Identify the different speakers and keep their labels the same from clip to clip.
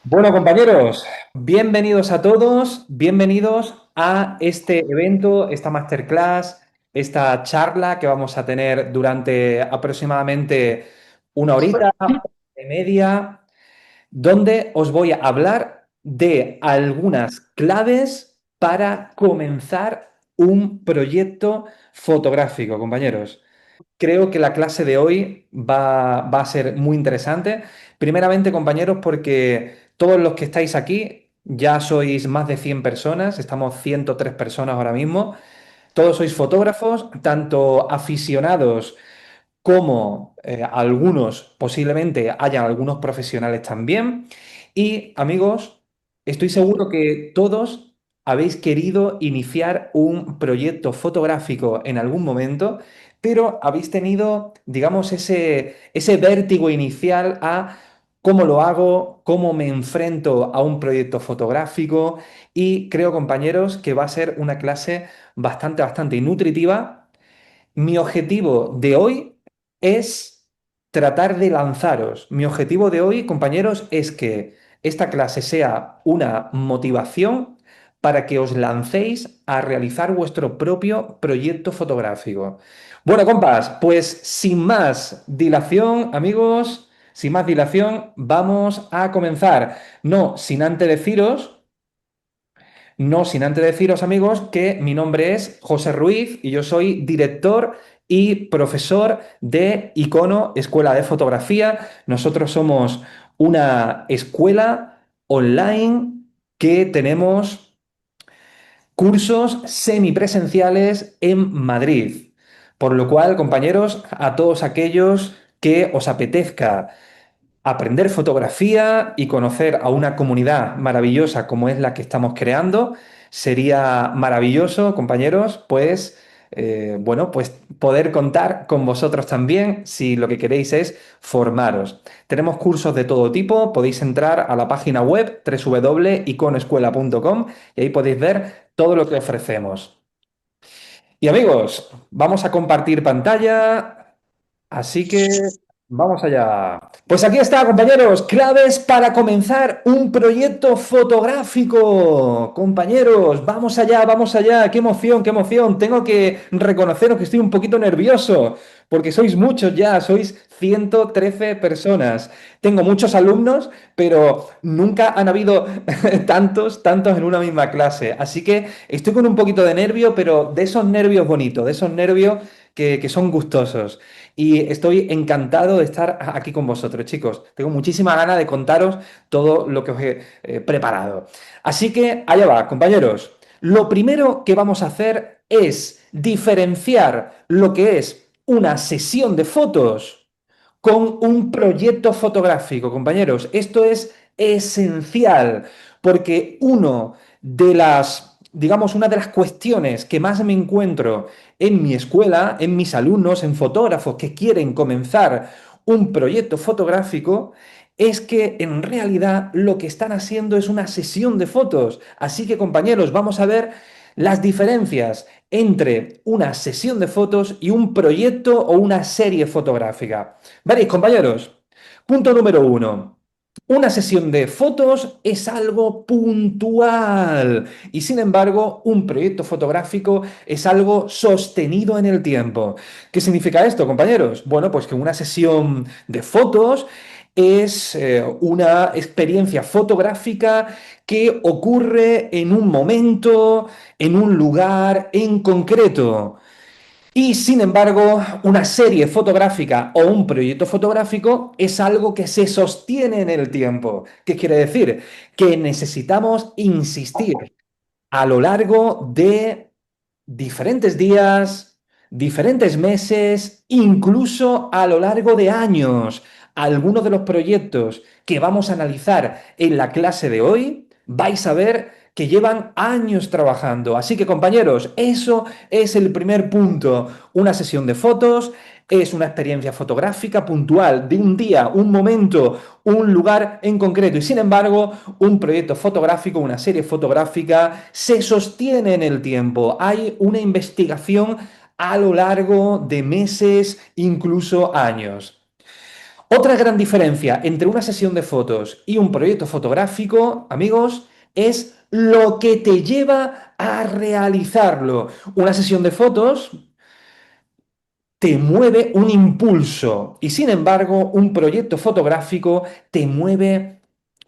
Speaker 1: Bueno, compañeros, bienvenidos a todos, bienvenidos a este evento, esta masterclass, esta charla que vamos a tener durante aproximadamente una horita y media, donde os voy a hablar de algunas claves para comenzar un proyecto fotográfico, compañeros. Creo que la clase de hoy va a ser muy interesante. Primeramente, compañeros, porque todos los que estáis aquí ya sois más de 100 personas, estamos 103 personas ahora mismo. Todos sois fotógrafos, tanto aficionados como algunos, posiblemente hayan algunos profesionales también. Y amigos, estoy seguro que todos habéis querido iniciar un proyecto fotográfico en algún momento, pero habéis tenido, digamos, ese vértigo inicial a cómo lo hago, cómo me enfrento a un proyecto fotográfico. Y creo, compañeros, que va a ser una clase bastante nutritiva. Mi objetivo de hoy es tratar de lanzaros. Mi objetivo de hoy, compañeros, es que esta clase sea una motivación para que os lancéis a realizar vuestro propio proyecto fotográfico. Bueno, compas, pues sin más dilación, amigos, sin más dilación, vamos a comenzar. No sin antes deciros no sin antes deciros, amigos, que mi nombre es José Ruiz y yo soy director y profesor de Icono Escuela de Fotografía. Nosotros somos una escuela online que tenemos cursos semipresenciales en Madrid. Por lo cual, compañeros, a todos aquellos que os apetezca aprender fotografía y conocer a una comunidad maravillosa como es la que estamos creando, sería maravilloso, compañeros, pues, bueno, pues poder contar con vosotros también si lo que queréis es formaros. Tenemos cursos de todo tipo, podéis entrar a la página web www.iconoescuela.com y ahí podéis ver todo lo que ofrecemos. Y amigos, vamos a compartir pantalla. Así que vamos allá. Pues aquí está, compañeros, claves para comenzar un proyecto fotográfico. Compañeros, vamos allá, vamos allá. Qué emoción, qué emoción. Tengo que reconoceros que estoy un poquito nervioso, porque sois muchos ya, sois 113 personas. Tengo muchos alumnos, pero nunca han habido tantos en una misma clase. Así que estoy con un poquito de nervio, pero de esos nervios bonitos, de esos nervios que son gustosos. Y estoy encantado de estar aquí con vosotros, chicos. Tengo muchísima ganas de contaros todo lo que os he preparado. Así que allá va, compañeros. Lo primero que vamos a hacer es diferenciar lo que es una sesión de fotos con un proyecto fotográfico, compañeros. Esto es esencial porque una de las cuestiones que más me encuentro en mi escuela, en mis alumnos, en fotógrafos que quieren comenzar un proyecto fotográfico, es que en realidad lo que están haciendo es una sesión de fotos. Así que, compañeros, vamos a ver las diferencias entre una sesión de fotos y un proyecto o una serie fotográfica. Veréis, compañeros, punto número uno. Una sesión de fotos es algo puntual y sin embargo un proyecto fotográfico es algo sostenido en el tiempo. ¿Qué significa esto, compañeros? Bueno, pues que una sesión de fotos es una experiencia fotográfica que ocurre en un momento, en un lugar en concreto. Y sin embargo, una serie fotográfica o un proyecto fotográfico es algo que se sostiene en el tiempo. ¿Qué quiere decir? Que necesitamos insistir a lo largo de diferentes días, diferentes meses, incluso a lo largo de años. Algunos de los proyectos que vamos a analizar en la clase de hoy, vais a ver que llevan años trabajando. Así que, compañeros, eso es el primer punto. Una sesión de fotos es una experiencia fotográfica puntual de un día, un momento, un lugar en concreto. Y sin embargo, un proyecto fotográfico, una serie fotográfica, se sostiene en el tiempo. Hay una investigación a lo largo de meses, incluso años. Otra gran diferencia entre una sesión de fotos y un proyecto fotográfico, amigos, es lo que te lleva a realizarlo. Una sesión de fotos te mueve un impulso y sin embargo un proyecto fotográfico te mueve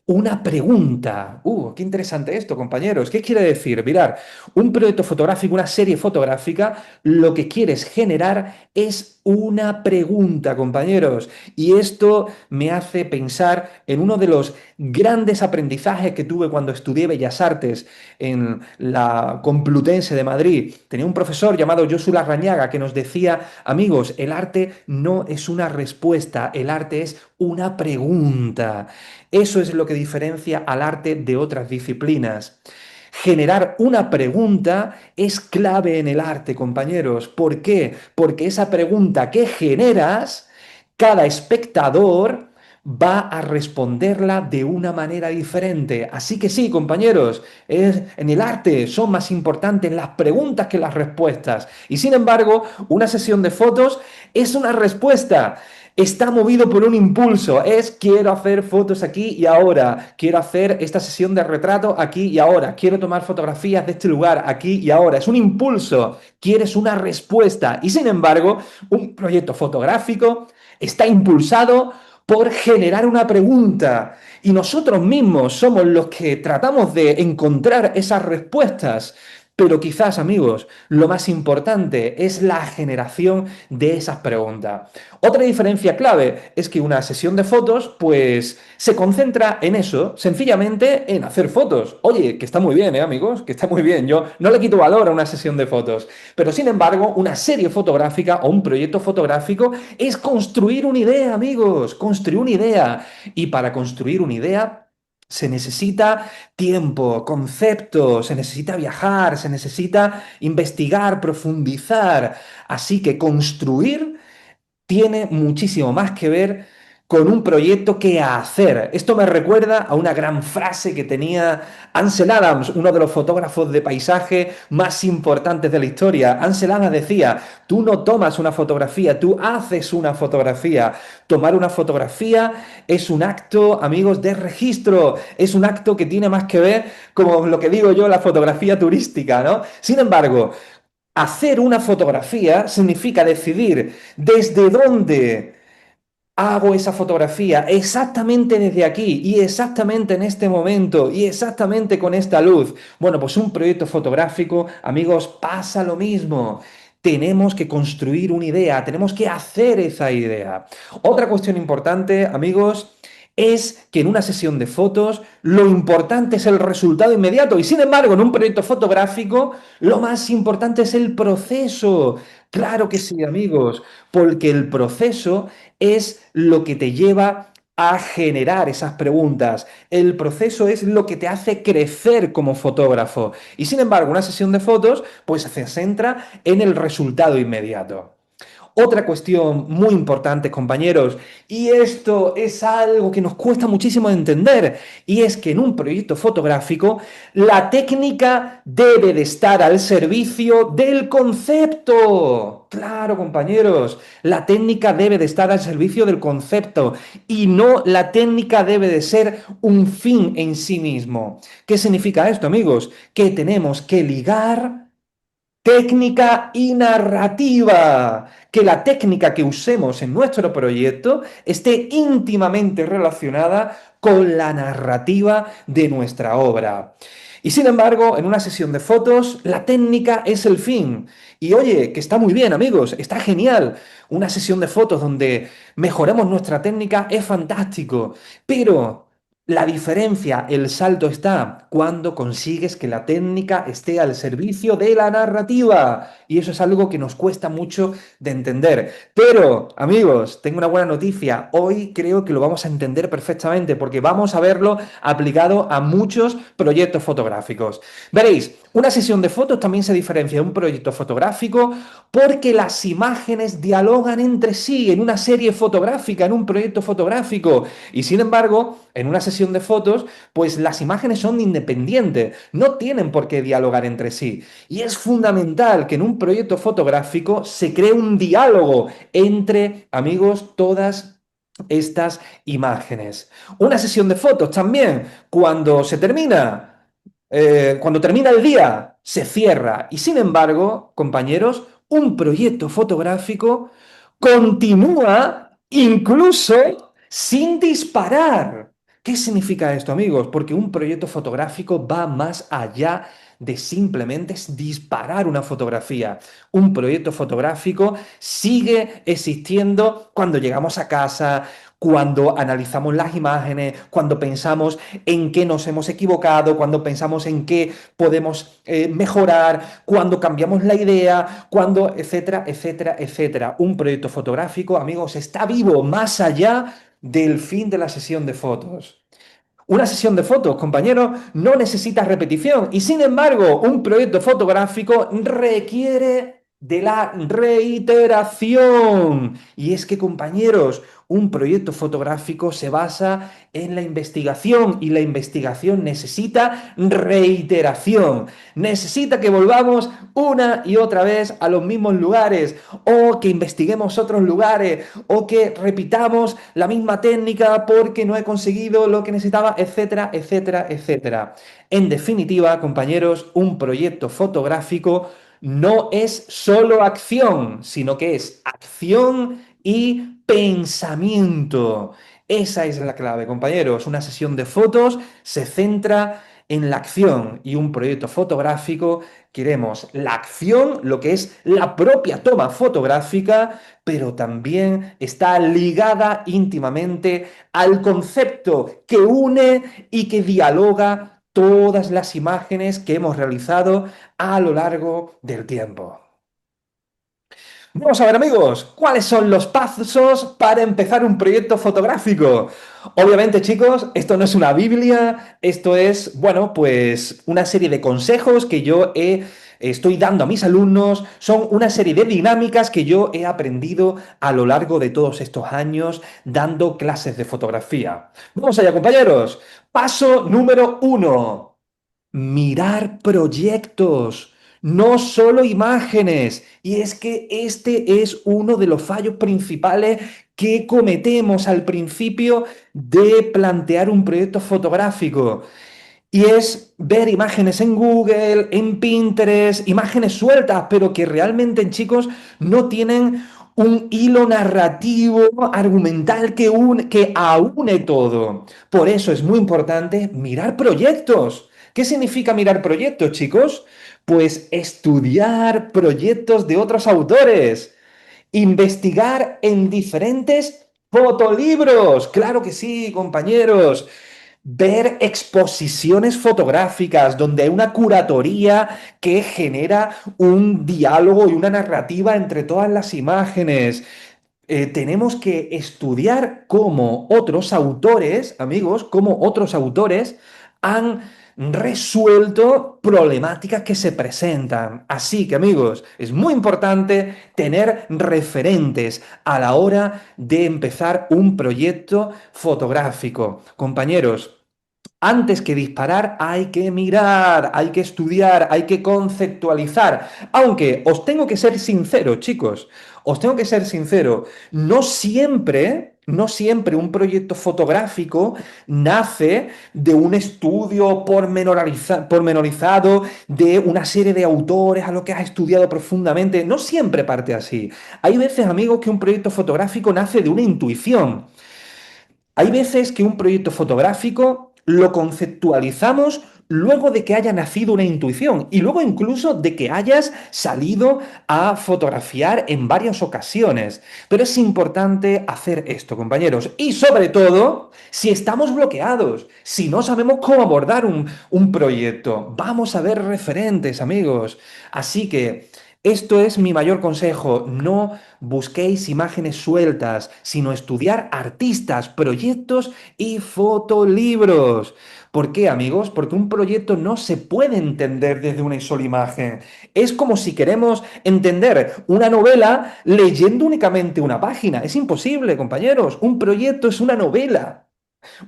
Speaker 1: una pregunta. Qué interesante esto, compañeros. ¿Qué quiere decir? Mirar, un proyecto fotográfico, una serie fotográfica, lo que quieres generar es una pregunta, compañeros. Y esto me hace pensar en uno de los grandes aprendizajes que tuve cuando estudié Bellas Artes en la Complutense de Madrid. Tenía un profesor llamado Josu Larrañaga que nos decía, amigos, el arte no es una respuesta, el arte es una pregunta. Eso es lo que diferencia al arte de otras disciplinas. Generar una pregunta es clave en el arte, compañeros. ¿Por qué? Porque esa pregunta que generas, cada espectador va a responderla de una manera diferente. Así que sí, compañeros, en el arte son más importantes las preguntas que las respuestas. Y sin embargo, una sesión de fotos es una respuesta. Está movido por un impulso, es quiero hacer fotos aquí y ahora, quiero hacer esta sesión de retrato aquí y ahora, quiero tomar fotografías de este lugar aquí y ahora. Es un impulso, quieres una respuesta. Y sin embargo, un proyecto fotográfico está impulsado por generar una pregunta. Y nosotros mismos somos los que tratamos de encontrar esas respuestas. Pero quizás, amigos, lo más importante es la generación de esas preguntas. Otra diferencia clave es que una sesión de fotos, pues, se concentra en eso, sencillamente en hacer fotos. Oye, que está muy bien, amigos? Que está muy bien. Yo no le quito valor a una sesión de fotos. Pero, sin embargo, una serie fotográfica o un proyecto fotográfico es construir una idea, amigos. Construir una idea. Y para construir una idea se necesita tiempo, concepto, se necesita viajar, se necesita investigar, profundizar. Así que construir tiene muchísimo más que ver con un proyecto que a hacer. Esto me recuerda a una gran frase que tenía Ansel Adams, uno de los fotógrafos de paisaje más importantes de la historia. Ansel Adams decía, tú no tomas una fotografía, tú haces una fotografía. Tomar una fotografía es un acto, amigos, de registro, es un acto que tiene más que ver, como lo que digo yo, la fotografía turística, ¿no? Sin embargo, hacer una fotografía significa decidir desde dónde hago esa fotografía, exactamente desde aquí y exactamente en este momento y exactamente con esta luz. Bueno, pues un proyecto fotográfico, amigos, pasa lo mismo. Tenemos que construir una idea, tenemos que hacer esa idea. Otra cuestión importante, amigos, es que en una sesión de fotos lo importante es el resultado inmediato y sin embargo en un proyecto fotográfico lo más importante es el proceso. Claro que sí, amigos, porque el proceso es lo que te lleva a generar esas preguntas. El proceso es lo que te hace crecer como fotógrafo. Y sin embargo, una sesión de fotos pues se centra en el resultado inmediato. Otra cuestión muy importante, compañeros, y esto es algo que nos cuesta muchísimo entender, y es que en un proyecto fotográfico la técnica debe de estar al servicio del concepto. Claro, compañeros, la técnica debe de estar al servicio del concepto y no la técnica debe de ser un fin en sí mismo. ¿Qué significa esto, amigos? Que tenemos que ligar técnica y narrativa. Que la técnica que usemos en nuestro proyecto esté íntimamente relacionada con la narrativa de nuestra obra. Y sin embargo, en una sesión de fotos, la técnica es el fin. Y oye, que está muy bien, amigos, está genial. Una sesión de fotos donde mejoremos nuestra técnica es fantástico. Pero la diferencia, el salto está cuando consigues que la técnica esté al servicio de la narrativa. Y eso es algo que nos cuesta mucho de entender. Pero, amigos, tengo una buena noticia. Hoy creo que lo vamos a entender perfectamente porque vamos a verlo aplicado a muchos proyectos fotográficos. Veréis, una sesión de fotos también se diferencia de un proyecto fotográfico porque las imágenes dialogan entre sí en una serie fotográfica, en un proyecto fotográfico. Y sin embargo, en una sesión de fotos, pues las imágenes son independientes, no tienen por qué dialogar entre sí. Y es fundamental que en un proyecto fotográfico se cree un diálogo entre, amigos, todas estas imágenes. Una sesión de fotos también, cuando termina el día, se cierra. Y sin embargo, compañeros, un proyecto fotográfico continúa incluso sin disparar. ¿Qué significa esto, amigos? Porque un proyecto fotográfico va más allá de simplemente disparar una fotografía. Un proyecto fotográfico sigue existiendo cuando llegamos a casa, cuando analizamos las imágenes, cuando pensamos en qué nos hemos equivocado, cuando pensamos en qué podemos mejorar, cuando cambiamos la idea, cuando, etcétera, etcétera, etcétera. Un proyecto fotográfico, amigos, está vivo más allá del fin de la sesión de fotos. Una sesión de fotos, compañeros, no necesita repetición y sin embargo, un proyecto fotográfico requiere de la reiteración. Y es que, compañeros, un proyecto fotográfico se basa en la investigación y la investigación necesita reiteración. Necesita que volvamos una y otra vez a los mismos lugares o que investiguemos otros lugares o que repitamos la misma técnica porque no he conseguido lo que necesitaba, etcétera, etcétera, etcétera. En definitiva, compañeros, un proyecto fotográfico no es solo acción, sino que es acción y pensamiento. Esa es la clave, compañeros. Una sesión de fotos se centra en la acción y un proyecto fotográfico queremos la acción, lo que es la propia toma fotográfica, pero también está ligada íntimamente al concepto que une y que dialoga todas las imágenes que hemos realizado a lo largo del tiempo. Vamos a ver, amigos, ¿cuáles son los pasos para empezar un proyecto fotográfico? Obviamente, chicos, esto no es una Biblia, esto es, bueno, pues una serie de consejos que estoy dando a mis alumnos, son una serie de dinámicas que yo he aprendido a lo largo de todos estos años dando clases de fotografía. Vamos allá, compañeros. Paso número uno. Mirar proyectos, no solo imágenes. Y es que este es uno de los fallos principales que cometemos al principio de plantear un proyecto fotográfico. Y es ver imágenes en Google, en Pinterest, imágenes sueltas, pero que realmente, chicos, no tienen un hilo narrativo, argumental que aúne todo. Por eso es muy importante mirar proyectos. ¿Qué significa mirar proyectos, chicos? Pues estudiar proyectos de otros autores, investigar en diferentes fotolibros. Claro que sí, compañeros. Ver exposiciones fotográficas donde hay una curatoría que genera un diálogo y una narrativa entre todas las imágenes. Tenemos que estudiar cómo otros autores, amigos, cómo otros autores han resuelto problemáticas que se presentan. Así que, amigos, es muy importante tener referentes a la hora de empezar un proyecto fotográfico. Compañeros, antes que disparar hay que mirar, hay que estudiar, hay que conceptualizar. Aunque os tengo que ser sincero, chicos, os tengo que ser sincero, no siempre un proyecto fotográfico nace de un estudio pormenorizado de una serie de autores a lo que has estudiado profundamente. No siempre parte así. Hay veces, amigos, que un proyecto fotográfico nace de una intuición. Hay veces que un proyecto fotográfico lo conceptualizamos luego de que haya nacido una intuición y luego incluso de que hayas salido a fotografiar en varias ocasiones. Pero es importante hacer esto, compañeros. Y sobre todo, si estamos bloqueados, si no sabemos cómo abordar un proyecto, vamos a ver referentes, amigos. Así que esto es mi mayor consejo. No busquéis imágenes sueltas, sino estudiar artistas, proyectos y fotolibros. ¿Por qué, amigos? Porque un proyecto no se puede entender desde una sola imagen. Es como si queremos entender una novela leyendo únicamente una página. Es imposible, compañeros. Un proyecto es una novela.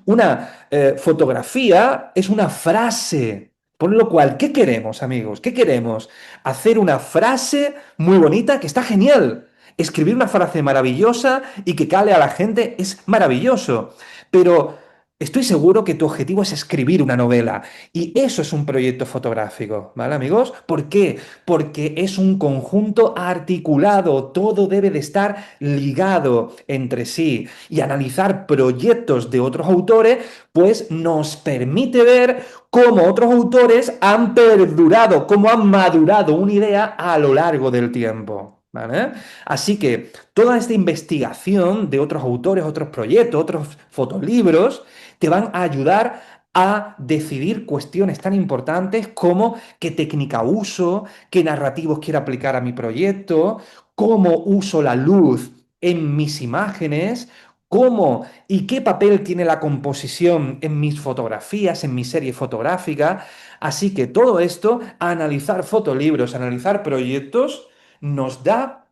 Speaker 1: Una fotografía es una frase. Por lo cual, ¿qué queremos, amigos? ¿Qué queremos? Hacer una frase muy bonita que está genial. escribir una frase maravillosa y que cale a la gente es maravilloso. Pero estoy seguro que tu objetivo es escribir una novela. Y eso es un proyecto fotográfico, ¿vale, amigos? ¿Por qué? Porque es un conjunto articulado, todo debe de estar ligado entre sí. Y analizar proyectos de otros autores, pues nos permite ver cómo otros autores han perdurado, cómo han madurado una idea a lo largo del tiempo. ¿Vale? Así que toda esta investigación de otros autores, otros proyectos, otros fotolibros, te van a ayudar a decidir cuestiones tan importantes como qué técnica uso, qué narrativos quiero aplicar a mi proyecto, cómo uso la luz en mis imágenes, cómo y qué papel tiene la composición en mis fotografías, en mi serie fotográfica. Así que todo esto, analizar fotolibros, analizar proyectos, nos da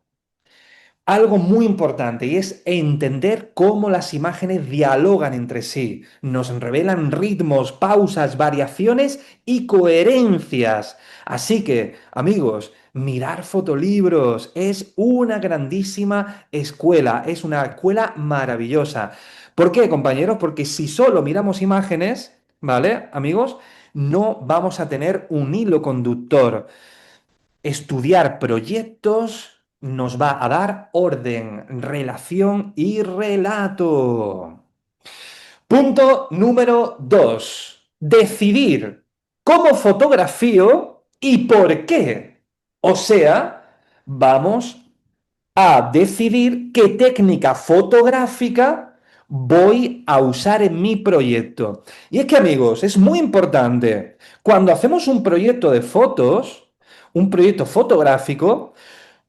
Speaker 1: algo muy importante y es entender cómo las imágenes dialogan entre sí, nos revelan ritmos, pausas, variaciones y coherencias. Así que, amigos, mirar fotolibros es una grandísima escuela, es una escuela maravillosa. ¿Por qué, compañeros? Porque si solo miramos imágenes, ¿vale, amigos? No vamos a tener un hilo conductor. Estudiar proyectos nos va a dar orden, relación y relato. Punto número 2. Decidir cómo fotografío y por qué. O sea, vamos a decidir qué técnica fotográfica voy a usar en mi proyecto. Y es que, amigos, es muy importante. Cuando hacemos un proyecto de fotos, un proyecto fotográfico,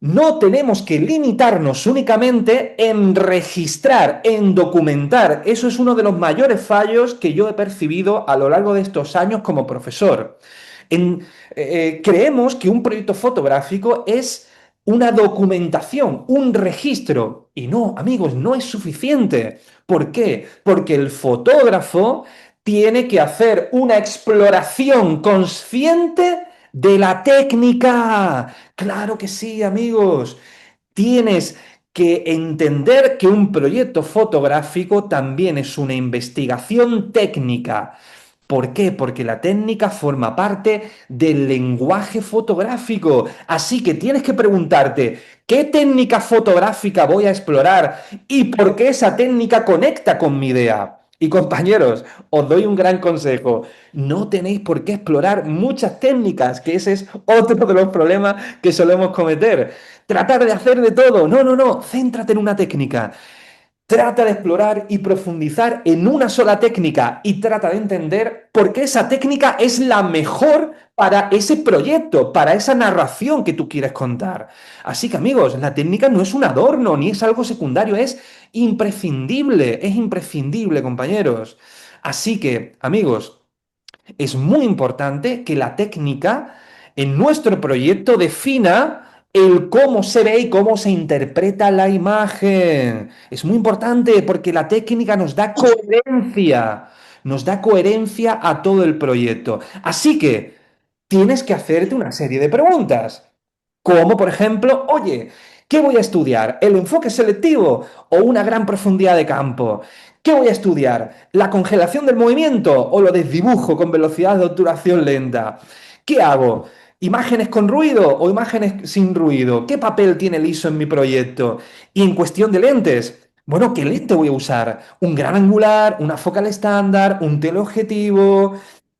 Speaker 1: no tenemos que limitarnos únicamente en registrar, en documentar. Eso es uno de los mayores fallos que yo he percibido a lo largo de estos años como profesor. Creemos que un proyecto fotográfico es una documentación, un registro. Y no, amigos, no es suficiente. ¿Por qué? Porque el fotógrafo tiene que hacer una exploración consciente de la técnica. Claro que sí, amigos. Tienes que entender que un proyecto fotográfico también es una investigación técnica. ¿Por qué? Porque la técnica forma parte del lenguaje fotográfico. Así que tienes que preguntarte, ¿qué técnica fotográfica voy a explorar y por qué esa técnica conecta con mi idea? Y compañeros, os doy un gran consejo. No tenéis por qué explorar muchas técnicas, que ese es otro de los problemas que solemos cometer. Tratar de hacer de todo. No, no, no. Céntrate en una técnica. Trata de explorar y profundizar en una sola técnica y trata de entender por qué esa técnica es la mejor para ese proyecto, para esa narración que tú quieres contar. Así que amigos, la técnica no es un adorno ni es algo secundario, es imprescindible, compañeros. Así que, amigos, es muy importante que la técnica en nuestro proyecto defina el cómo se ve y cómo se interpreta la imagen. Es muy importante porque la técnica nos da coherencia a todo el proyecto. Así que tienes que hacerte una serie de preguntas. Como por ejemplo, oye, ¿qué voy a estudiar? ¿El enfoque selectivo o una gran profundidad de campo? ¿Qué voy a estudiar? ¿La congelación del movimiento o lo desdibujo con velocidad de obturación lenta? ¿Qué hago? ¿Imágenes con ruido o imágenes sin ruido? ¿Qué papel tiene el ISO en mi proyecto? Y en cuestión de lentes, bueno, ¿qué lente voy a usar? ¿Un gran angular, una focal estándar, un teleobjetivo?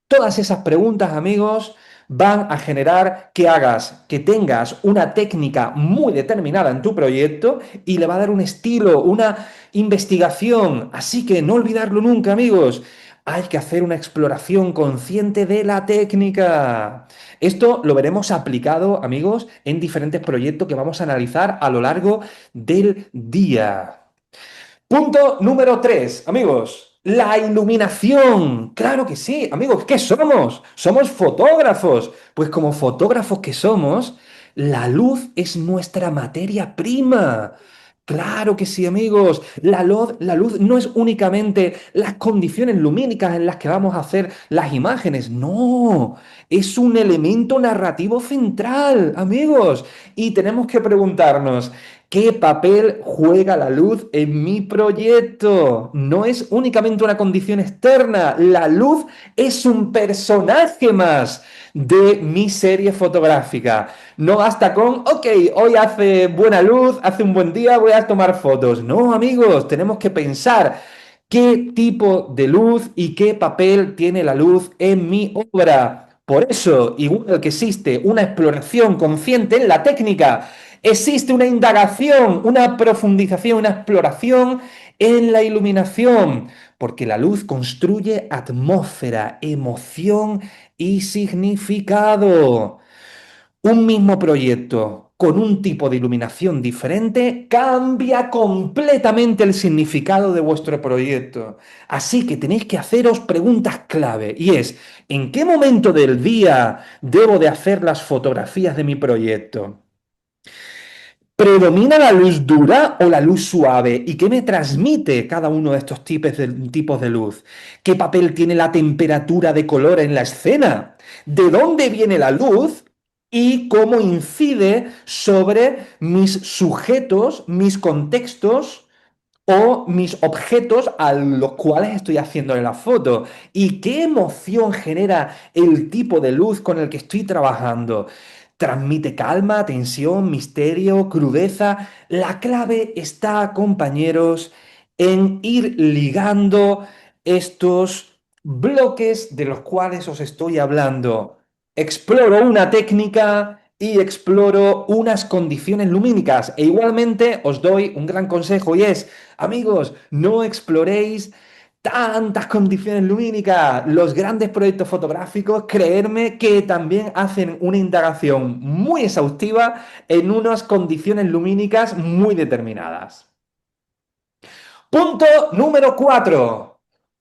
Speaker 1: Todas esas preguntas, amigos, van a generar que hagas, que tengas una técnica muy determinada en tu proyecto y le va a dar un estilo, una investigación. Así que no olvidarlo nunca, amigos. Hay que hacer una exploración consciente de la técnica. Esto lo veremos aplicado, amigos, en diferentes proyectos que vamos a analizar a lo largo del día. Punto número 3, amigos. La iluminación. Claro que sí, amigos. ¿Qué somos? Somos fotógrafos. Pues como fotógrafos que somos, la luz es nuestra materia prima. Claro que sí, amigos. La luz no es únicamente las condiciones lumínicas en las que vamos a hacer las imágenes. No, es un elemento narrativo central, amigos. Y tenemos que preguntarnos, ¿Qué papel juega la luz en mi proyecto? No es únicamente una condición externa, la luz es un personaje más de mi serie fotográfica. No basta con, ok, hoy hace buena luz, hace un buen día, voy a tomar fotos. No, amigos, tenemos que pensar qué tipo de luz y qué papel tiene la luz en mi obra. Por eso, igual que existe una exploración consciente en la técnica, existe una indagación, una profundización, una exploración en la iluminación, porque la luz construye atmósfera, emoción y significado. Un mismo proyecto con un tipo de iluminación diferente cambia completamente el significado de vuestro proyecto. Así que tenéis que haceros preguntas clave y es, ¿en qué momento del día debo de hacer las fotografías de mi proyecto? ¿Predomina la luz dura o la luz suave? ¿Y qué me transmite cada uno de estos tipos de luz? ¿Qué papel tiene la temperatura de color en la escena? ¿De dónde viene la luz? ¿Y cómo incide sobre mis sujetos, mis contextos o mis objetos a los cuales estoy haciéndole la foto? ¿Y qué emoción genera el tipo de luz con el que estoy trabajando? ¿Transmite calma, tensión, misterio, crudeza? La clave está, compañeros, en ir ligando estos bloques de los cuales os estoy hablando. Exploro una técnica y exploro unas condiciones lumínicas. E igualmente os doy un gran consejo y es, amigos, no exploréis tantas condiciones lumínicas. Los grandes proyectos fotográficos, creerme que también hacen una indagación muy exhaustiva en unas condiciones lumínicas muy determinadas. Punto número 4.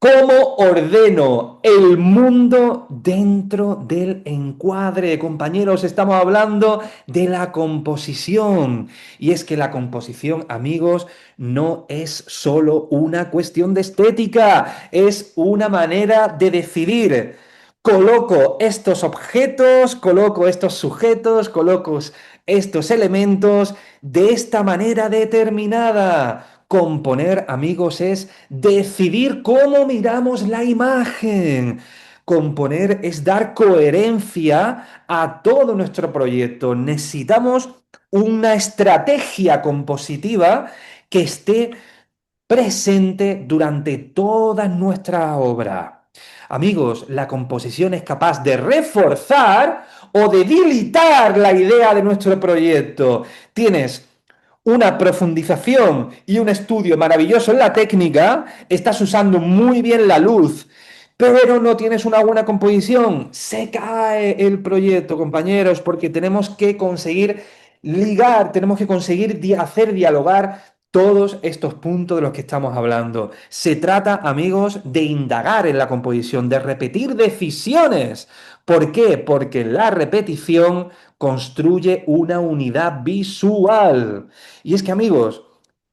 Speaker 1: ¿Cómo ordeno el mundo dentro del encuadre? Compañeros, estamos hablando de la composición. Y es que la composición, amigos, no es solo una cuestión de estética, es una manera de decidir. Coloco estos objetos, coloco estos sujetos, coloco estos elementos de esta manera determinada. Componer, amigos, es decidir cómo miramos la imagen. Componer es dar coherencia a todo nuestro proyecto. Necesitamos una estrategia compositiva que esté presente durante toda nuestra obra. Amigos, la composición es capaz de reforzar o de debilitar la idea de nuestro proyecto. Tienes una profundización y un estudio maravilloso en la técnica, estás usando muy bien la luz, pero no tienes una buena composición, se cae el proyecto, compañeros, porque tenemos que conseguir ligar, tenemos que conseguir hacer dialogar todos estos puntos de los que estamos hablando. Se trata, amigos, de indagar en la composición, de repetir decisiones. ¿Por qué? Porque la repetición construye una unidad visual. Y es que, amigos,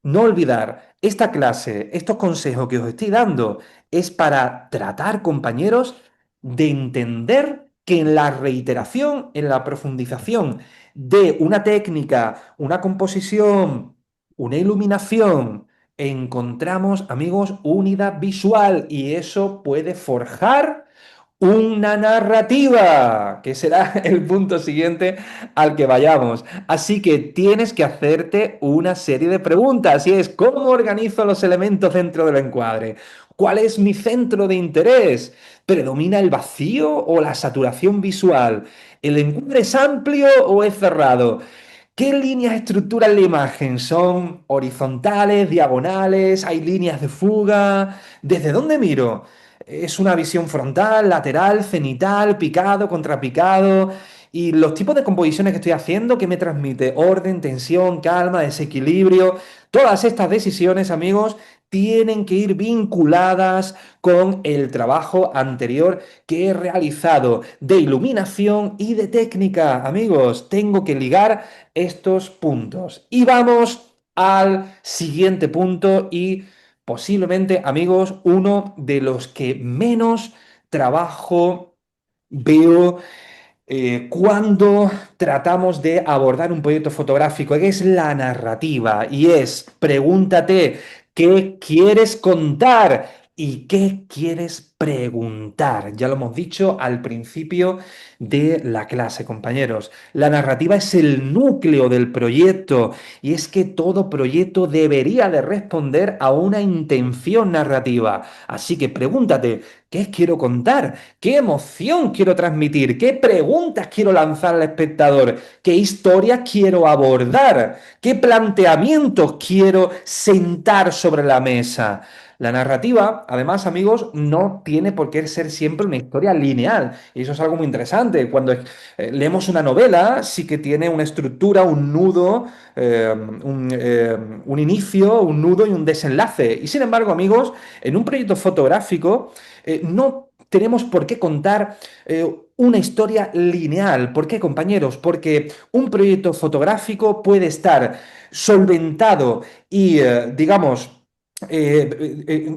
Speaker 1: no olvidar, esta clase, estos consejos que os estoy dando, es para tratar, compañeros, de entender que en la reiteración, en la profundización de una técnica, una composición, una iluminación, encontramos, amigos, unidad visual y eso puede forjar una narrativa, que será el punto siguiente al que vayamos. Así que tienes que hacerte una serie de preguntas y es, ¿cómo organizo los elementos dentro del encuadre? ¿Cuál es mi centro de interés? ¿Predomina el vacío o la saturación visual? ¿El encuadre es amplio o es cerrado? ¿Qué líneas estructuran la imagen? ¿Son horizontales, diagonales? ¿Hay líneas de fuga? ¿Desde dónde miro? ¿Es una visión frontal, lateral, cenital, picado, contrapicado? Y los tipos de composiciones que estoy haciendo, ¿qué me transmite? Orden, tensión, calma, desequilibrio. Todas estas decisiones, amigos, tienen que ir vinculadas con el trabajo anterior que he realizado de iluminación y de técnica. Amigos, tengo que ligar estos puntos. Y vamos al siguiente punto y posiblemente, amigos, uno de los que menos trabajo veo cuando tratamos de abordar un proyecto fotográfico, que es la narrativa, y es, pregúntate, ¿qué quieres contar? ¿Y qué quieres preguntar? Ya lo hemos dicho al principio de la clase, compañeros. La narrativa es el núcleo del proyecto y es que todo proyecto debería de responder a una intención narrativa. Así que pregúntate, ¿qué quiero contar? ¿Qué emoción quiero transmitir? ¿Qué preguntas quiero lanzar al espectador? ¿Qué historias quiero abordar? ¿Qué planteamientos quiero sentar sobre la mesa? La narrativa, además, amigos, no tiene por qué ser siempre una historia lineal. Y eso es algo muy interesante. Cuando leemos una novela, sí que tiene una estructura, un nudo, un inicio, un nudo y un desenlace. Y sin embargo, amigos, en un proyecto fotográfico, no tenemos por qué contar una historia lineal. ¿Por qué, compañeros? Porque un proyecto fotográfico puede estar solventado y, digamos,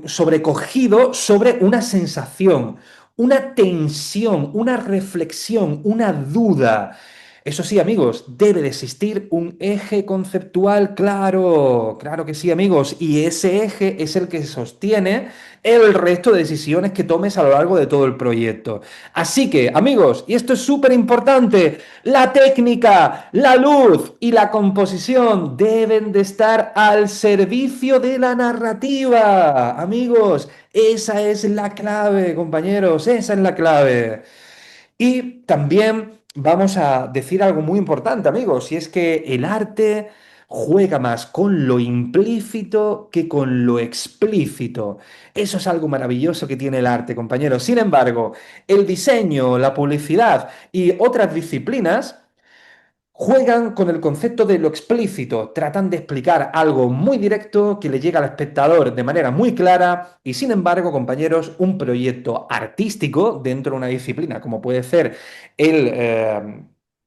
Speaker 1: sobrecogido sobre una sensación, una tensión, una reflexión, una duda. Eso sí, amigos, debe de existir un eje conceptual claro, claro que sí, amigos, y ese eje es el que sostiene el resto de decisiones que tomes a lo largo de todo el proyecto. Así que, amigos, y esto es súper importante, la técnica, la luz y la composición deben de estar al servicio de la narrativa. Amigos, esa es la clave, compañeros, esa es la clave. Y también vamos a decir algo muy importante, amigos, y es que el arte juega más con lo implícito que con lo explícito. Eso es algo maravilloso que tiene el arte, compañeros. Sin embargo, el diseño, la publicidad y otras disciplinas juegan con el concepto de lo explícito, tratan de explicar algo muy directo que le llega al espectador de manera muy clara y sin embargo, compañeros, un proyecto artístico dentro de una disciplina como puede ser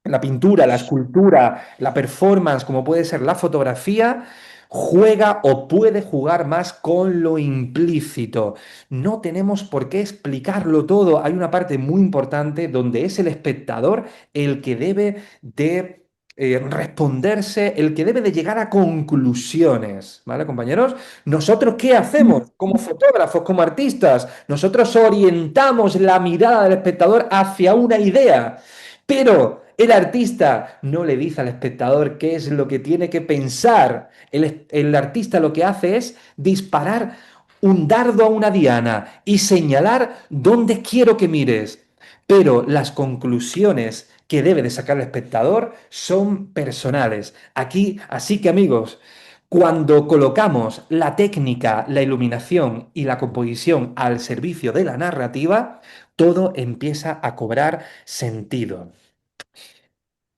Speaker 1: la pintura, la escultura, la performance, como puede ser la fotografía, juega o puede jugar más con lo implícito. No tenemos por qué explicarlo todo. Hay una parte muy importante donde es el espectador el que debe de responderse, el que debe de llegar a conclusiones, ¿vale, compañeros? ¿Nosotros qué hacemos como fotógrafos, como artistas? Nosotros orientamos la mirada del espectador hacia una idea, pero el artista no le dice al espectador qué es lo que tiene que pensar. El artista lo que hace es disparar un dardo a una diana y señalar dónde quiero que mires. Pero las conclusiones que debe de sacar el espectador son personales. Aquí, así que amigos, cuando colocamos la técnica, la iluminación y la composición al servicio de la narrativa, todo empieza a cobrar sentido.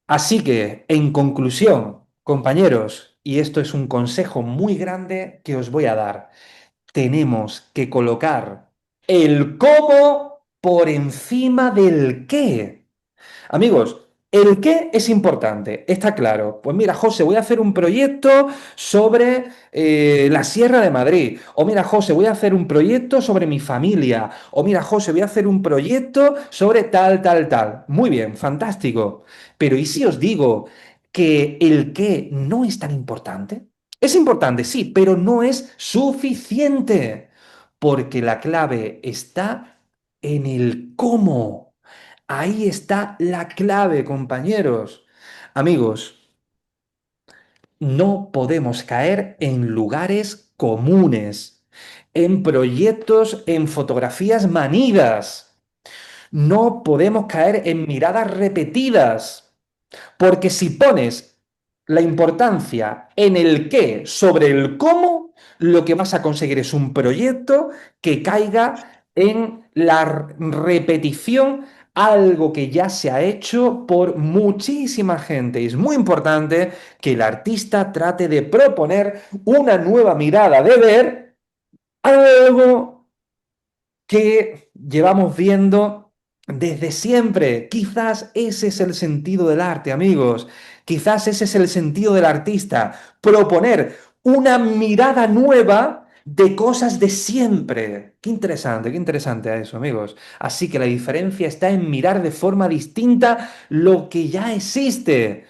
Speaker 1: Así que, en conclusión, compañeros, y esto es un consejo muy grande que os voy a dar, tenemos que colocar el cómo por encima del qué. Amigos, el qué es importante, está claro. Pues mira, José, voy a hacer un proyecto sobre la Sierra de Madrid. O mira, José, voy a hacer un proyecto sobre mi familia. O mira, José, voy a hacer un proyecto sobre tal, tal, tal. Muy bien, fantástico. Pero ¿y si os digo que el qué no es tan importante? Es importante, sí, pero no es suficiente. Porque la clave está en el cómo. Ahí está la clave, compañeros. Amigos, no podemos caer en lugares comunes, en proyectos, en fotografías manidas. No podemos caer en miradas repetidas. Porque si pones la importancia en el qué sobre el cómo, lo que vas a conseguir es un proyecto que caiga en la repetición, algo que ya se ha hecho por muchísima gente. Y es muy importante que el artista trate de proponer una nueva mirada de ver algo que llevamos viendo desde siempre. Quizás ese es el sentido del arte, amigos. Quizás ese es el sentido del artista. Proponer una mirada nueva de cosas de siempre. Qué interesante a eso, amigos. Así que la diferencia está en mirar de forma distinta lo que ya existe.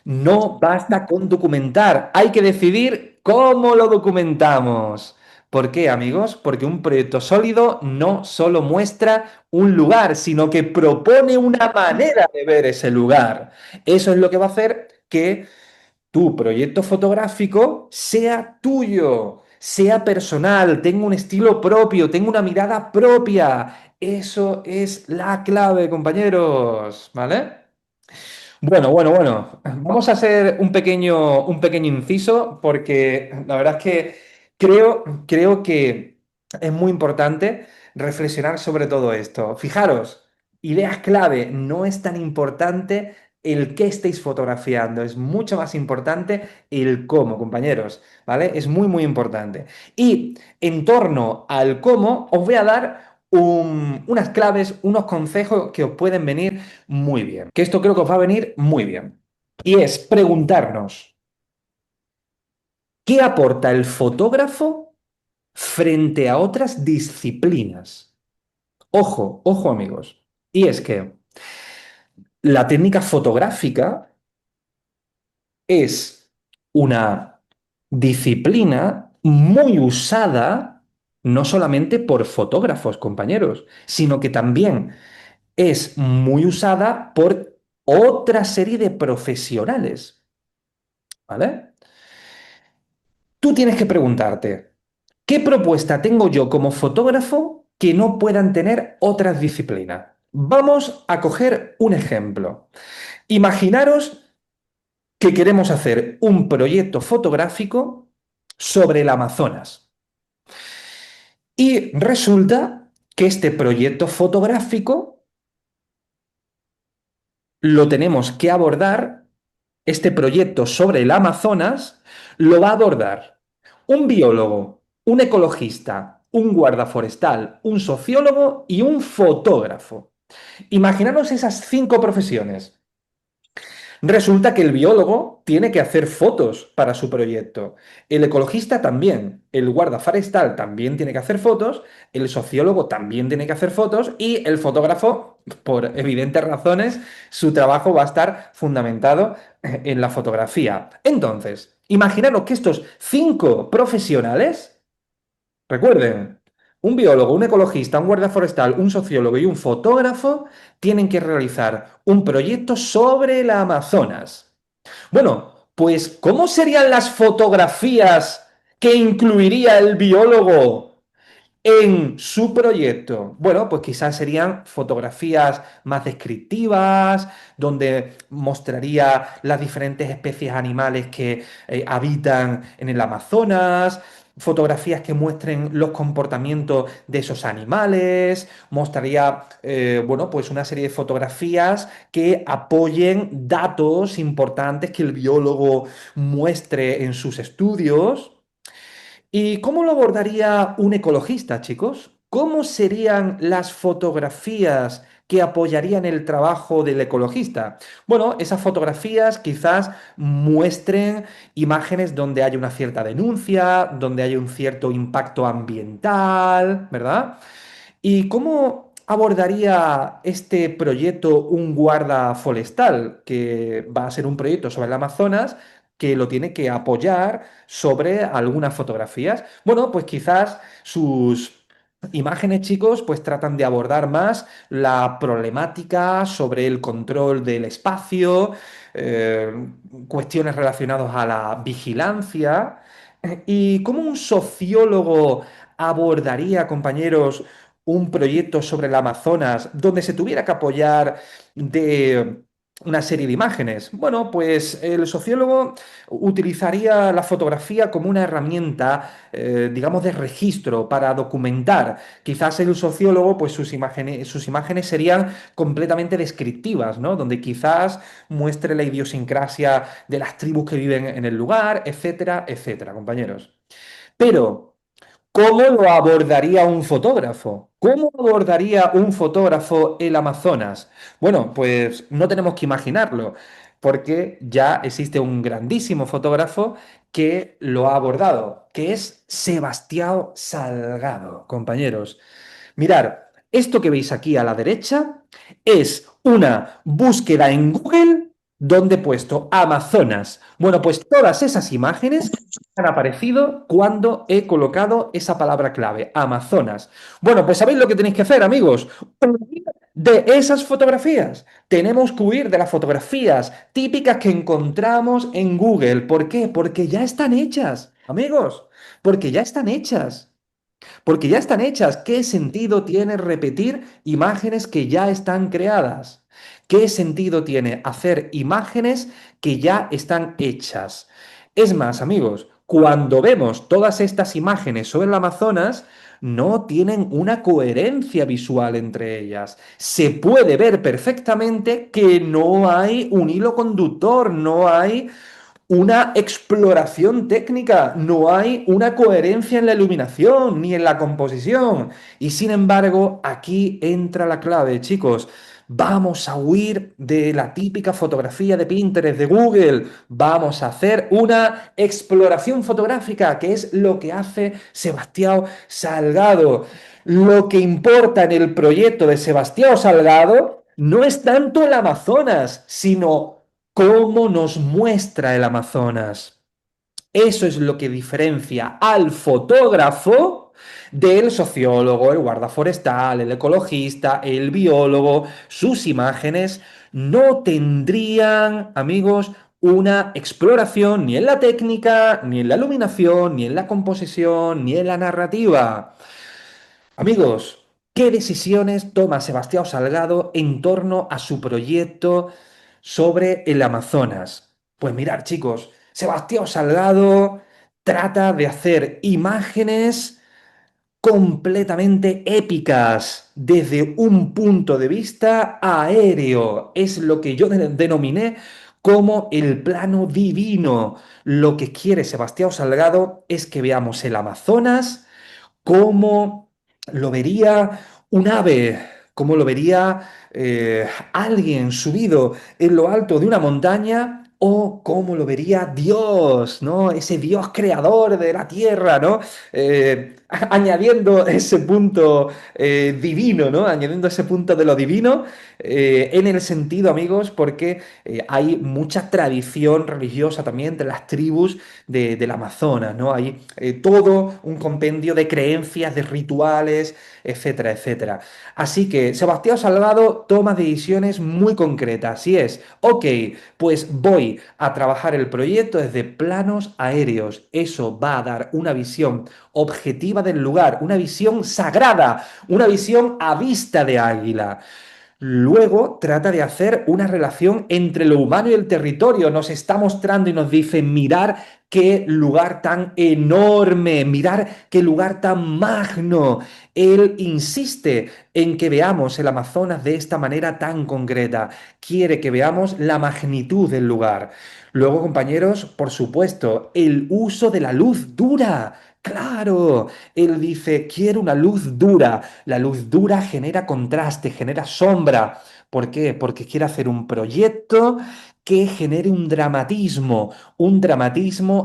Speaker 1: No basta con documentar, hay que decidir cómo lo documentamos. ¿Por qué, amigos? Porque un proyecto sólido no solo muestra un lugar, sino que propone una manera de ver ese lugar. Eso es lo que va a hacer que tu proyecto fotográfico sea tuyo, sea personal, tenga un estilo propio, tenga una mirada propia. Eso es la clave, compañeros, ¿vale? Bueno. Vamos a hacer un pequeño inciso porque la verdad es que creo que es muy importante reflexionar sobre todo esto. Fijaros, ideas clave, no es tan importante el qué estéis fotografiando, es mucho más importante el cómo, compañeros, ¿vale? Es muy importante. Y en torno al cómo, os voy a dar unas claves, unos consejos que os pueden venir muy bien, que esto creo que os va a venir muy bien. Y es preguntarnos, ¿qué aporta el fotógrafo frente a otras disciplinas? Ojo amigos. Y es que la técnica fotográfica es una disciplina muy usada no solamente por fotógrafos, compañeros, sino que también es muy usada por otra serie de profesionales, ¿vale? Tú tienes que preguntarte, ¿qué propuesta tengo yo como fotógrafo que no puedan tener otras disciplinas? Vamos a coger un ejemplo. Imaginaros que queremos hacer un proyecto fotográfico sobre el Amazonas. Y resulta que este proyecto fotográfico lo tenemos que abordar, este proyecto sobre el Amazonas lo va a abordar un biólogo, un ecologista, un guarda forestal, un sociólogo y un fotógrafo. Imaginaros esas cinco profesiones. Resulta que el biólogo tiene que hacer fotos para su proyecto, el ecologista también, el guarda forestal también tiene que hacer fotos, el sociólogo también tiene que hacer fotos y el fotógrafo, por evidentes razones, su trabajo va a estar fundamentado en la fotografía. Entonces, imaginaros que estos cinco profesionales, recuerden, un biólogo, un ecologista, un guardia forestal, un sociólogo y un fotógrafo tienen que realizar un proyecto sobre el Amazonas. Bueno, pues ¿cómo serían las fotografías que incluiría el biólogo en su proyecto? Bueno, pues quizás serían fotografías más descriptivas, donde mostraría las diferentes especies animales que habitan en el Amazonas, fotografías que muestren los comportamientos de esos animales, mostraría, bueno, pues una serie de fotografías que apoyen datos importantes que el biólogo muestre en sus estudios. ¿Y cómo lo abordaría un ecologista, chicos? ¿Cómo serían las fotografías que apoyarían el trabajo del ecologista? Bueno, esas fotografías quizás muestren imágenes donde haya una cierta denuncia, donde haya un cierto impacto ambiental, ¿verdad? ¿Y cómo abordaría este proyecto un guarda forestal, que va a ser un proyecto sobre el Amazonas, que lo tiene que apoyar sobre algunas fotografías? Bueno, pues quizás sus imágenes, chicos, pues tratan de abordar más la problemática sobre el control del espacio, eh, cuestiones relacionadas a la vigilancia. ¿Y cómo un sociólogo abordaría, compañeros, un proyecto sobre el Amazonas donde se tuviera que apoyar de una serie de imágenes? Bueno, pues el sociólogo utilizaría la fotografía como una herramienta, digamos, de registro para documentar. Quizás el sociólogo, pues sus imágenes serían completamente descriptivas, ¿no? Donde quizás muestre la idiosincrasia de las tribus que viven en el lugar, etcétera, etcétera, compañeros. Pero ¿cómo lo abordaría un fotógrafo? ¿Cómo abordaría un fotógrafo el Amazonas? Bueno, pues no tenemos que imaginarlo. porque ya existe un grandísimo fotógrafo que lo ha abordado, que es Sebastião Salgado, compañeros. Mirar, esto que veis aquí a la derecha es una búsqueda en Google donde he puesto Amazonas. Bueno, pues todas esas imágenes han aparecido cuando he colocado esa palabra clave, Amazonas. Bueno, pues ¿sabéis lo que tenéis que hacer, amigos? Huir de esas fotografías. Tenemos que huir de las fotografías típicas que encontramos en Google. ¿Por qué? Porque ya están hechas, amigos, porque ya están hechas. Porque ya están hechas. ¿Qué sentido tiene repetir imágenes que ya están creadas? ¿Qué sentido tiene hacer imágenes que ya están hechas? Es más, amigos, cuando vemos todas estas imágenes sobre el Amazonas, no tienen una coherencia visual entre ellas. Se puede ver perfectamente que no hay un hilo conductor, no hay una exploración técnica, no hay una coherencia en la iluminación ni en la composición. Y sin embargo, aquí entra la clave, chicos. Vamos a huir de la típica fotografía de Pinterest, de Google. Vamos a hacer una exploración fotográfica, que es lo que hace Sebastián Salgado. Lo que importa en el proyecto de Sebastián Salgado no es tanto el Amazonas, sino cómo nos muestra el Amazonas. Eso es lo que diferencia al fotógrafo del sociólogo, el guarda forestal, el ecologista, el biólogo. Sus imágenes no tendrían, amigos, una exploración ni en la técnica, ni en la iluminación, ni en la composición, ni en la narrativa. Amigos, ¿qué decisiones toma Sebastián Salgado en torno a su proyecto sobre el Amazonas? Pues mirad, chicos, Sebastián Salgado trata de hacer imágenes completamente épicas desde un punto de vista aéreo. Es lo que yo denominé como el plano divino. Lo que quiere Sebastián Salgado es que veamos el Amazonas cómo lo vería un ave, cómo lo vería alguien subido en lo alto de una montaña o cómo lo vería Dios, ¿no? Ese Dios creador de la tierra, ¿no? Añadiendo ese punto divino, ¿no? Añadiendo ese punto de lo divino en el sentido, amigos, porque hay mucha tradición religiosa también de las tribus del Amazonas, ¿no? Hay todo un compendio de creencias, de rituales, etcétera, etcétera. Así que Sebastián Salgado toma decisiones muy concretas y es, ok, pues voy a trabajar el proyecto desde planos aéreos. Eso va a dar una visión objetiva del lugar, una visión sagrada, una visión a vista de águila. Luego trata de hacer una relación entre lo humano y el territorio. Nos está mostrando y nos dice, mirar qué lugar tan enorme, mirar qué lugar tan magno. Él insiste en que veamos el Amazonas de esta manera tan concreta. Quiere que veamos la magnitud del lugar. Luego, compañeros, por supuesto, el uso de la luz dura. Claro, él dice, quiero una luz dura. La luz dura genera contraste, genera sombra. ¿Por qué? Porque quiere hacer un proyecto que genere un dramatismo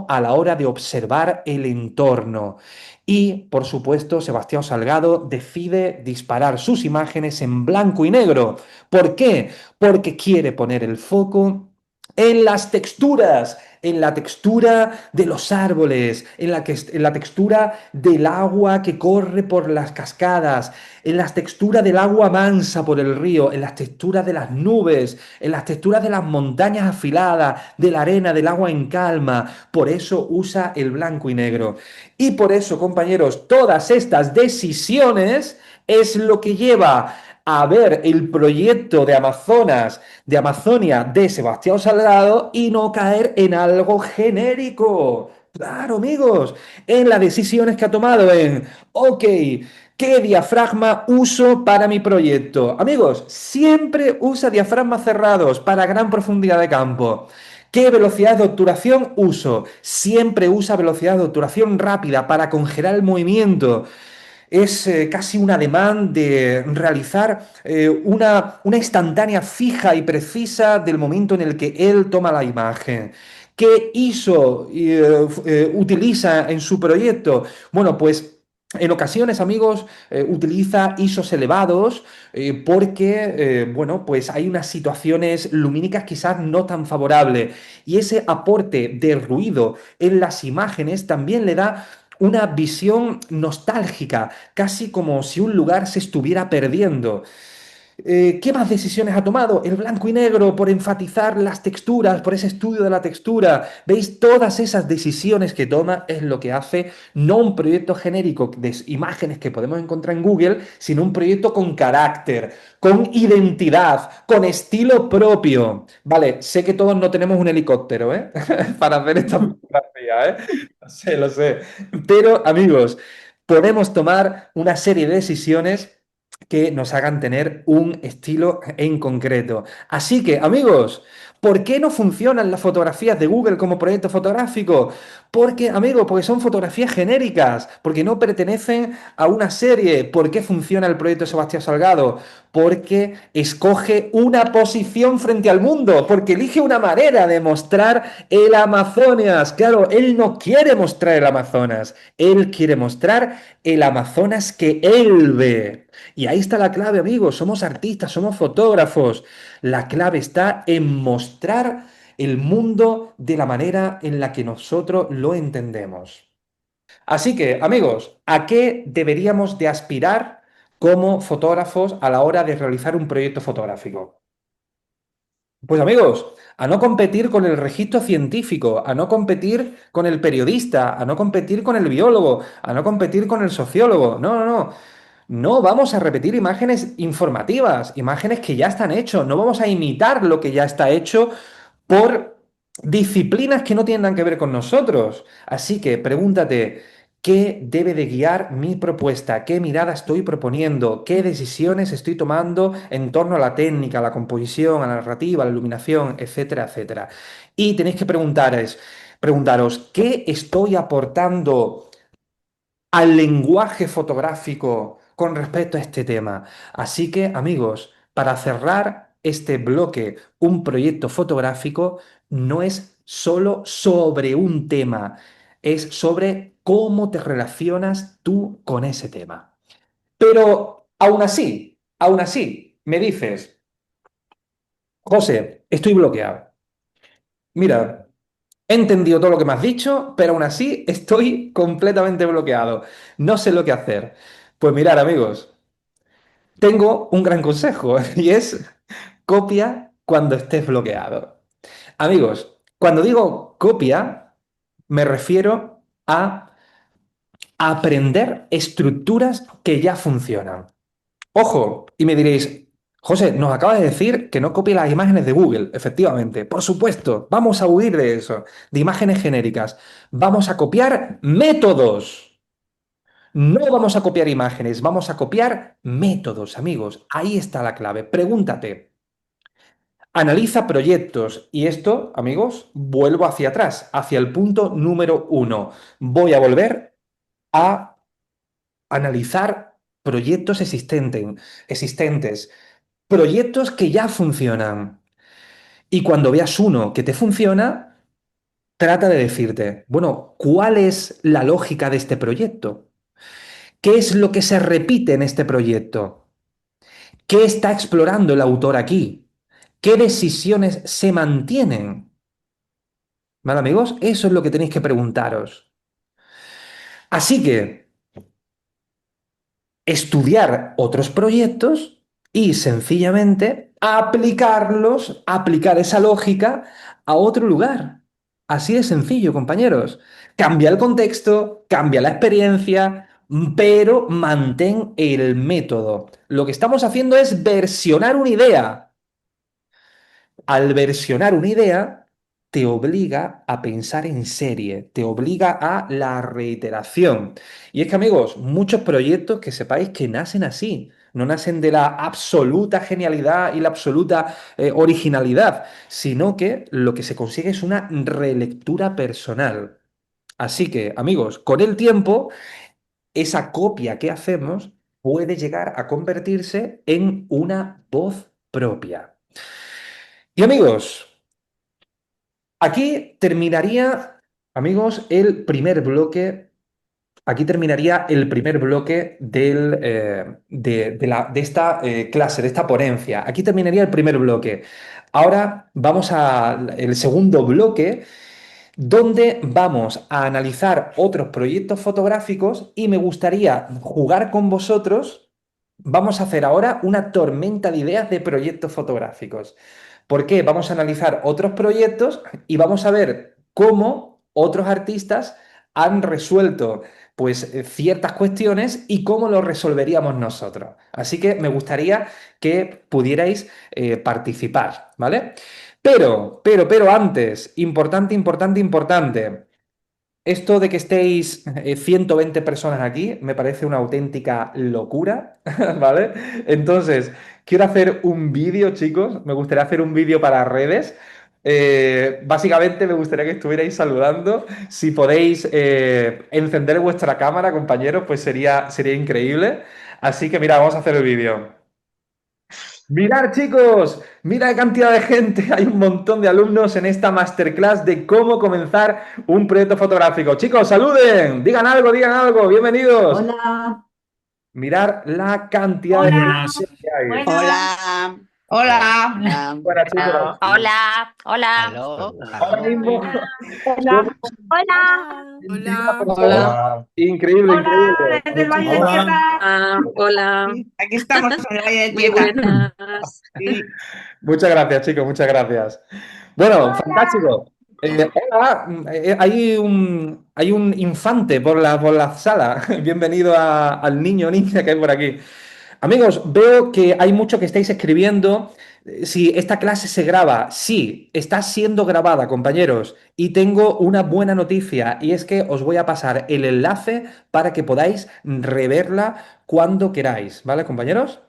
Speaker 1: a la hora de observar el entorno. Y, por supuesto, Sebastián Salgado decide disparar sus imágenes en blanco y negro. ¿Por qué? Porque quiere poner el foco en las texturas, en la textura de los árboles, en la textura del agua que corre por las cascadas, en la textura del agua mansa por el río, en las texturas de las nubes, en las texturas de las montañas afiladas, de la arena, del agua en calma. Por eso usa el blanco y negro. Y por eso, compañeros, todas estas decisiones es lo que lleva a ver el proyecto de Amazonas, de Amazonia de Sebastián Salgado y no caer en algo genérico. Claro, amigos, en las decisiones que ha tomado ok, ¿qué diafragma uso para mi proyecto? Amigos, siempre usa diafragmas cerrados para gran profundidad de campo. ¿Qué velocidad de obturación uso? Siempre usa velocidad de obturación rápida para congelar el movimiento. es casi un ademán de realizar una instantánea fija y precisa del momento en el que él toma la imagen. ¿Qué ISO utiliza en su proyecto? Bueno, pues en ocasiones, amigos, utiliza ISOs elevados porque, bueno, pues hay unas situaciones lumínicas quizás no tan favorables y ese aporte de ruido en las imágenes también le da una visión nostálgica, casi como si un lugar se estuviera perdiendo. ¿Qué más decisiones ha tomado? El blanco y negro por enfatizar las texturas, por ese estudio de la textura. ¿Veis? Todas esas decisiones que toma es lo que hace no un proyecto genérico de imágenes que podemos encontrar en Google, sino un proyecto con carácter, con identidad, con estilo propio. Vale, sé que todos no tenemos un helicóptero, ¿eh? Para hacer esta fotografía, ¿eh? Lo sé, lo sé. Pero, amigos, podemos tomar una serie de decisiones que nos hagan tener un estilo en concreto. Así que, amigos, ¿por qué no funcionan las fotografías de Google como proyecto fotográfico? Porque, amigos, porque son fotografías genéricas, porque no pertenecen a una serie. ¿Por qué funciona el proyecto Sebastián Salgado? Porque escoge una posición frente al mundo, porque elige una manera de mostrar el Amazonas. Claro, él no quiere mostrar el Amazonas, él quiere mostrar el Amazonas que él ve. Y ahí está la clave, amigos. Somos artistas, somos fotógrafos. La clave está en mostrar el mundo de la manera en la que nosotros lo entendemos. Así que, amigos, ¿a qué deberíamos de aspirar como fotógrafos a la hora de realizar un proyecto fotográfico? Pues amigos, a no competir con el registro científico, a no competir con el periodista, a no competir con el biólogo, a no competir con el sociólogo. No, no, no. No vamos a repetir imágenes informativas, imágenes que ya están hechas. No vamos a imitar lo que ya está hecho por disciplinas que no tienen nada que ver con nosotros. Así que pregúntate, ¿qué debe de guiar mi propuesta? ¿Qué mirada estoy proponiendo? ¿Qué decisiones estoy tomando en torno a la técnica, a la composición, a la narrativa, a la iluminación, etcétera, etcétera? Y tenéis que preguntaros, ¿qué estoy aportando al lenguaje fotográfico con respecto a este tema? Así que, amigos, para cerrar este bloque, un proyecto fotográfico no es solo sobre un tema, es sobre cómo te relacionas tú con ese tema. Pero aún así, me dices, José, estoy bloqueado. Mira, he entendido todo lo que me has dicho, pero aún así estoy completamente bloqueado. No sé lo que hacer. Pues mirad, amigos, tengo un gran consejo y es copia cuando estés bloqueado. Amigos, cuando digo copia, me refiero a aprender estructuras que ya funcionan. Ojo, y me diréis, José, nos acaba de decir que no copie las imágenes de Google. Efectivamente, por supuesto, vamos a huir de eso, de imágenes genéricas. Vamos a copiar métodos. No vamos a copiar imágenes, vamos a copiar métodos, amigos. Ahí está la clave. Pregúntate, analiza proyectos. Y esto, amigos, vuelvo hacia atrás, hacia el punto número uno. Voy a volver a analizar proyectos existentes, proyectos que ya funcionan. Y cuando veas uno que te funciona, trata de decirte, bueno, ¿cuál es la lógica de este proyecto? ¿Qué es lo que se repite en este proyecto? ¿Qué está explorando el autor aquí? ¿Qué decisiones se mantienen? ¿Vale, amigos? Eso es lo que tenéis que preguntaros. Así que estudiar otros proyectos y sencillamente aplicarlos, aplicar esa lógica a otro lugar. Así de sencillo, compañeros. Cambia el contexto, cambia la experiencia, pero mantén el método. Lo que estamos haciendo es versionar una idea. Al versionar una idea, te obliga a pensar en serie, te obliga a la reiteración. Y es que, amigos, muchos proyectos que sepáis que nacen así, no nacen de la absoluta genialidad y la absoluta originalidad, sino que lo que se consigue es una relectura personal. Así que, amigos, con el tiempo esa copia que hacemos puede llegar a convertirse en una voz propia. Y amigos, aquí terminaría, amigos, el primer bloque. Aquí terminaría el primer bloque de esta clase, de esta ponencia. Aquí terminaría el primer bloque. Ahora vamos al segundo bloque, donde vamos a analizar otros proyectos fotográficos y me gustaría jugar con vosotros. Vamos a hacer ahora una tormenta de ideas de proyectos fotográficos. ¿Por qué? Vamos a analizar otros proyectos y vamos a ver cómo otros artistas han resuelto pues ciertas cuestiones y cómo lo resolveríamos nosotros. Así que me gustaría que pudierais participar, ¿vale? Pero antes, importante, importante, importante. Esto de que estéis 120 personas aquí me parece una auténtica locura, ¿vale? Entonces, quiero hacer un vídeo, chicos. Me gustaría hacer un vídeo para redes. Básicamente me gustaría que estuvierais saludando. Si podéis encender vuestra cámara, compañeros, pues sería increíble. Así que mira, vamos a hacer el vídeo. Mirad, chicos, mira qué cantidad de gente. Hay un montón de alumnos en esta masterclass de cómo comenzar un proyecto fotográfico. Chicos, saluden, digan algo, bienvenidos.
Speaker 2: Hola,
Speaker 1: Mirad la cantidad de gente
Speaker 3: Buenas,
Speaker 1: que hay.
Speaker 3: buenas.
Speaker 4: Hola,
Speaker 2: hola.
Speaker 4: hola,
Speaker 1: Bueno, chicos,
Speaker 3: Hola, hola.
Speaker 4: aló,
Speaker 1: ahora
Speaker 4: aló.
Speaker 1: mismo
Speaker 2: Hola,
Speaker 1: somos
Speaker 3: Hola.
Speaker 1: 21
Speaker 5: Hola,
Speaker 1: personas.
Speaker 4: Hola.
Speaker 1: Increíble,
Speaker 2: hola,
Speaker 1: increíble.
Speaker 2: desde el Valle de
Speaker 1: Muchísimas.
Speaker 5: hola.
Speaker 2: Tierra.
Speaker 3: Hola.
Speaker 2: Aquí estamos en el Valle de
Speaker 3: Muy
Speaker 2: Tierra.
Speaker 3: buenas.
Speaker 2: Sí.
Speaker 1: Muchas gracias, chicos, muchas gracias. Bueno,
Speaker 2: Hola.
Speaker 1: fantástico. Hola, hay un infante por la sala. Bienvenido al niño o niña que hay por aquí. Amigos, veo que hay mucho que estáis escribiendo. Si esta clase se graba, sí, está siendo grabada, compañeros. Y tengo una buena noticia, y es que os voy a pasar el enlace para que podáis reverla cuando queráis, ¿vale, compañeros?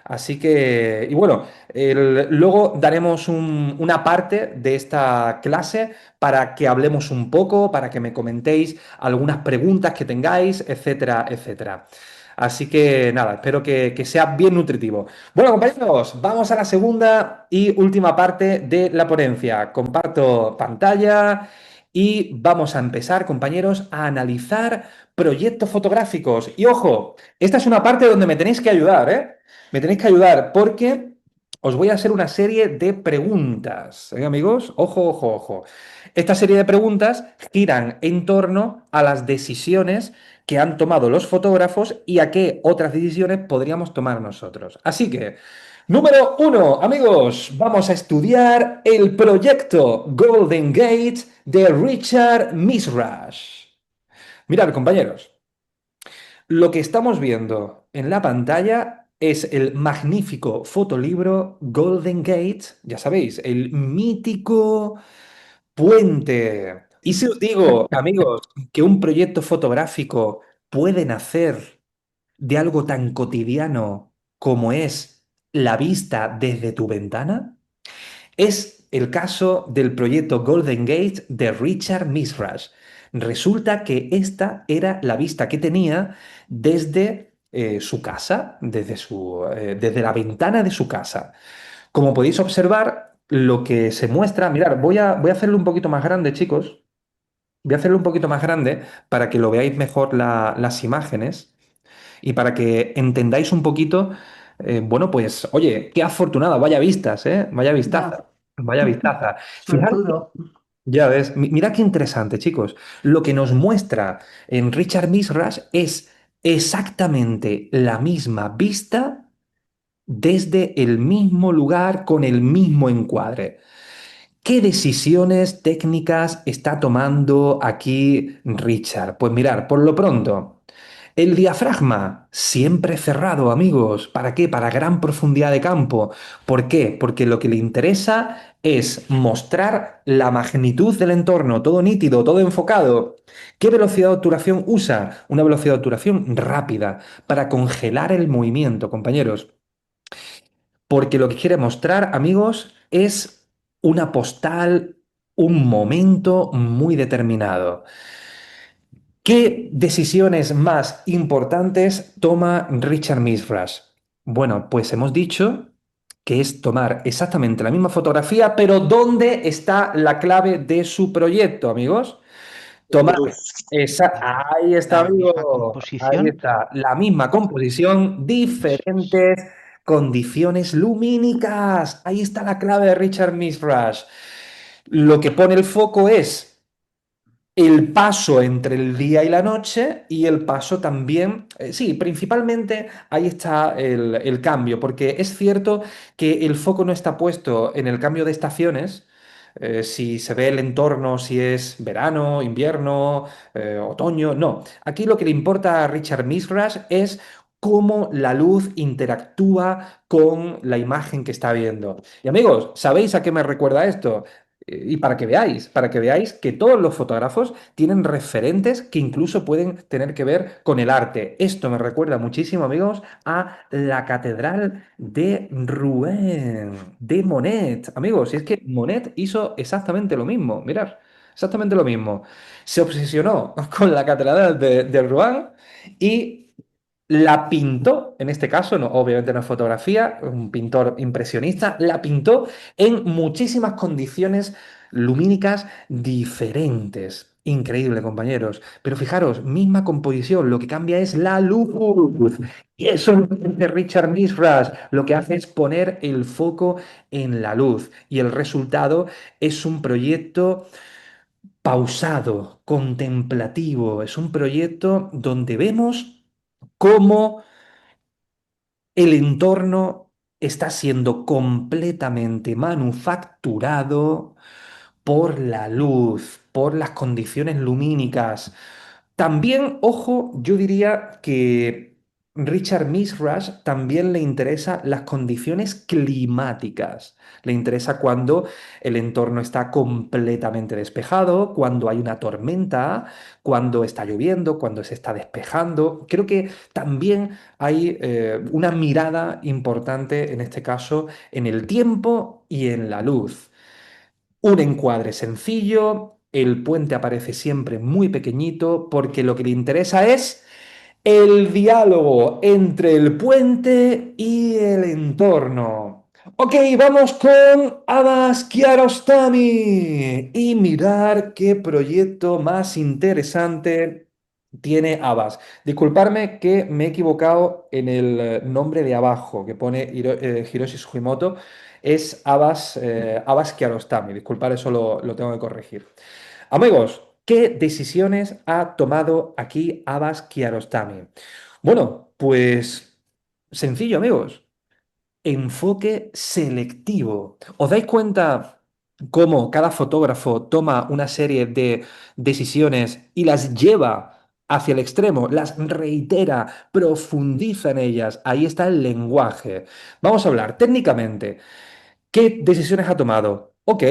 Speaker 1: Así que, y bueno, luego daremos una parte de esta clase para que hablemos un poco, para que me comentéis algunas preguntas que tengáis, etcétera, etcétera. Así que nada, espero que sea bien nutritivo. Bueno, compañeros, vamos a la segunda y última parte de la ponencia. Comparto pantalla y vamos a empezar, compañeros, a analizar proyectos fotográficos. Y ojo, esta es una parte donde me tenéis que ayudar, ¿eh? Me tenéis que ayudar porque os voy a hacer una serie de preguntas. ¿Eh, amigos? Ojo, ojo, ojo. Esta serie de preguntas giran en torno a las decisiones que han tomado los fotógrafos y a qué otras decisiones podríamos tomar nosotros. Así que, número uno, amigos, vamos a estudiar el proyecto Golden Gate de Richard Mizrash. Mirad, compañeros, lo que estamos viendo en la pantalla es el magnífico fotolibro Golden Gate, ya sabéis, el mítico puente. Y si os digo, amigos, que un proyecto fotográfico puede nacer de algo tan cotidiano como es la vista desde tu ventana, es el caso del proyecto Golden Gate de Richard Mizrash. Resulta que esta era la vista que tenía desde su casa, desde la ventana de su casa. Como podéis observar, lo que se muestra, mirad, voy a hacerlo un poquito más grande, chicos. Voy a hacerlo un poquito más grande para que lo veáis mejor las imágenes y para que entendáis un poquito, bueno, pues, oye, qué afortunada, vaya vistas, ¿eh? Vaya
Speaker 2: Ya,
Speaker 1: vistaza, vaya vistaza. Fijaros,
Speaker 2: suertudo.
Speaker 1: ya ves, mira qué interesante, chicos. Lo que nos muestra en Richard Mizrash es exactamente la misma vista desde el mismo lugar con el mismo encuadre. ¿Qué decisiones técnicas está tomando aquí Richard? Pues mirar, por lo pronto, el diafragma siempre cerrado, amigos. ¿Para qué? Para gran profundidad de campo. ¿Por qué? Porque lo que le interesa es mostrar la magnitud del entorno, todo nítido, todo enfocado. ¿Qué velocidad de obturación usa? Una velocidad de obturación rápida para congelar el movimiento, compañeros. Porque lo que quiere mostrar, amigos, es una postal, un momento muy determinado. ¿Qué decisiones más importantes toma Richard Mishrash? Bueno, pues hemos dicho que es tomar exactamente la misma fotografía, pero ¿dónde está la clave de su proyecto, amigos? Tomar
Speaker 4: Luz.
Speaker 1: esa, ahí está,
Speaker 4: La misma
Speaker 1: amigo, ahí
Speaker 4: composición.
Speaker 1: está, la misma composición,
Speaker 4: Eso es.
Speaker 1: diferentes condiciones lumínicas. Ahí está la clave de Richard Mishrash. Lo que pone el foco es el paso entre el día y la noche y el paso también, sí, principalmente ahí está el cambio, porque es cierto que el foco no está puesto en el cambio de estaciones, si se ve el entorno, si es verano, invierno, otoño, no. Aquí lo que le importa a Richard Mishrash es cómo la luz interactúa con la imagen que está viendo. Y amigos, ¿sabéis a qué me recuerda esto? Y para que veáis que todos los fotógrafos tienen referentes que incluso pueden tener que ver con el arte. Esto me recuerda muchísimo, amigos, a la Catedral de Rouen, de Monet. Amigos, y es que Monet hizo exactamente lo mismo, mirad, exactamente lo mismo. Se obsesionó con la Catedral de Rouen y la pintó, en este caso, no, obviamente no es fotografía, un pintor impresionista, la pintó en muchísimas condiciones lumínicas diferentes. Increíble, compañeros. Pero fijaros, misma composición, lo que cambia es la luz. Y eso es lo que hace Richard Mishrash. Lo que hace es poner el foco en la luz. Y el resultado es un proyecto pausado, contemplativo. Es un proyecto donde vemos cómo el entorno está siendo completamente manufacturado por la luz, por las condiciones lumínicas. También, ojo, yo diría que Richard Mishrash también le interesa las condiciones climáticas. Le interesa cuando el entorno está completamente despejado, cuando hay una tormenta, cuando está lloviendo, cuando se está despejando. Creo que también hay una mirada importante en este caso en el tiempo y en la luz. Un encuadre sencillo, el puente aparece siempre muy pequeñito porque lo que le interesa es el diálogo entre el puente y el entorno. Ok, vamos con Abbas Kiarostami y mirar qué proyecto más interesante tiene Abbas. Disculparme que me he equivocado en el nombre de abajo, que pone Hiroshi Sugimoto. Es Abbas, Abbas Kiarostami. Disculpar, eso lo tengo que corregir. Amigos, ¿qué decisiones ha tomado aquí Abbas Kiarostami? Bueno, pues sencillo, amigos. Enfoque selectivo. ¿Os dais cuenta cómo cada fotógrafo toma una serie de decisiones y las lleva hacia el extremo, las reitera, profundiza en ellas? Ahí está el lenguaje. Vamos a hablar técnicamente. ¿Qué decisiones ha tomado? Ok,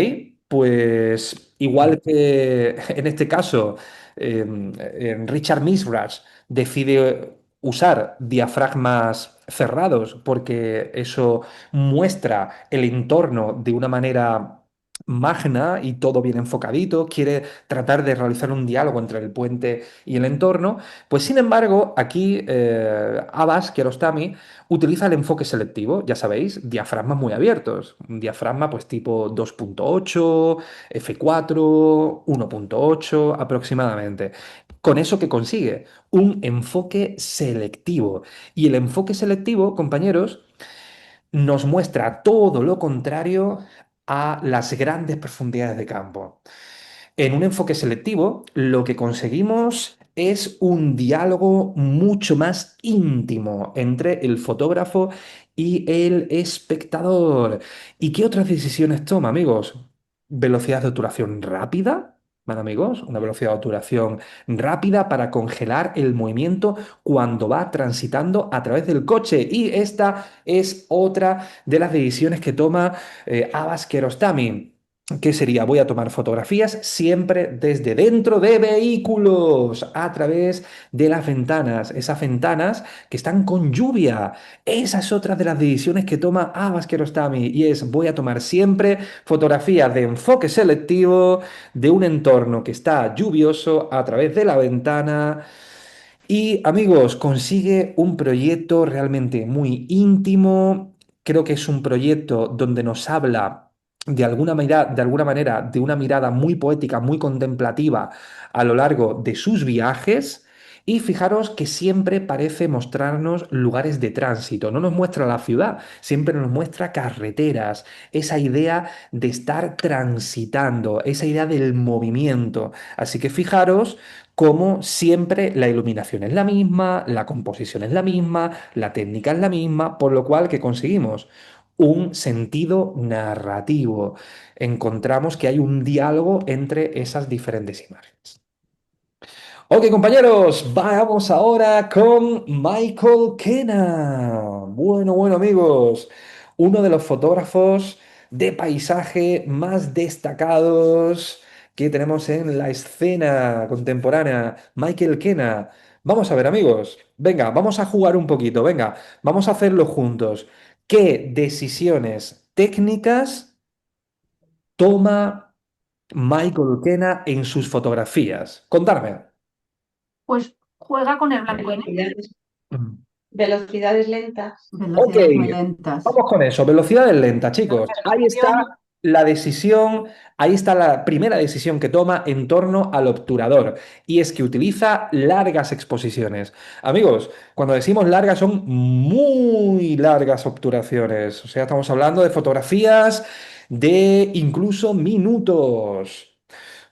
Speaker 1: pues igual que en este caso Richard Mishrash decide usar diafragmas cerrados porque eso muestra el entorno de una manera magna y todo bien enfocadito, quiere tratar de realizar un diálogo entre el puente y el entorno, pues sin embargo aquí Abbas Kiarostami utiliza el enfoque selectivo, ya sabéis, diafragmas muy abiertos. Un diafragma pues tipo 2.8, f4, 1.8 aproximadamente. ¿Con eso qué consigue? Un enfoque selectivo. Y el enfoque selectivo, compañeros, nos muestra todo lo contrario a las grandes profundidades de campo. En un enfoque selectivo, lo que conseguimos es un diálogo mucho más íntimo entre el fotógrafo y el espectador. ¿Y qué otras decisiones toma, amigos? Velocidad de obturación rápida, ¿vale, amigos? Una velocidad de obturación rápida para congelar el movimiento cuando va transitando a través del coche. Y esta es otra de las decisiones que toma Abbas Kiarostami. ¿Qué sería? Voy a tomar fotografías siempre desde dentro de vehículos, a través de las ventanas, esas ventanas que están con lluvia. Esa es otra de las decisiones que toma Abbas Kiarostami y es voy a tomar siempre fotografías de enfoque selectivo de un entorno que está lluvioso a través de la ventana. Y amigos, consigue un proyecto realmente muy íntimo. Creo que es un proyecto donde nos habla de alguna manera de una mirada muy poética, muy contemplativa a lo largo de sus viajes. Y fijaros que siempre parece mostrarnos lugares de tránsito, no nos muestra la ciudad, siempre nos muestra carreteras, esa idea de estar transitando, esa idea del movimiento. Así que fijaros como siempre la iluminación es la misma, la composición es la misma, la técnica es la misma, por lo cual que conseguimos un sentido narrativo. Encontramos que hay un diálogo entre esas diferentes imágenes. Ok, compañeros, vamos ahora con Michael Kenna. Bueno, amigos, uno de los fotógrafos de paisaje más destacados que tenemos en la escena contemporánea, Michael Kenna. Vamos a ver, amigos, venga, vamos a jugar un poquito, venga, vamos a hacerlo juntos. ¿Qué decisiones técnicas toma Michael Kenna en sus fotografías? Contadme.
Speaker 2: Pues juega con el blanco y negro.
Speaker 4: Velocidades,
Speaker 1: Mm.
Speaker 4: velocidades lentas.
Speaker 1: Ok,
Speaker 2: Velocidades muy lentas.
Speaker 1: vamos con eso. Velocidades lentas, chicos. Ahí está la decisión, ahí está la primera decisión que toma en torno al obturador. Y es que utiliza largas exposiciones. Amigos, cuando decimos largas son muy largas obturaciones. O sea, estamos hablando de fotografías de incluso minutos.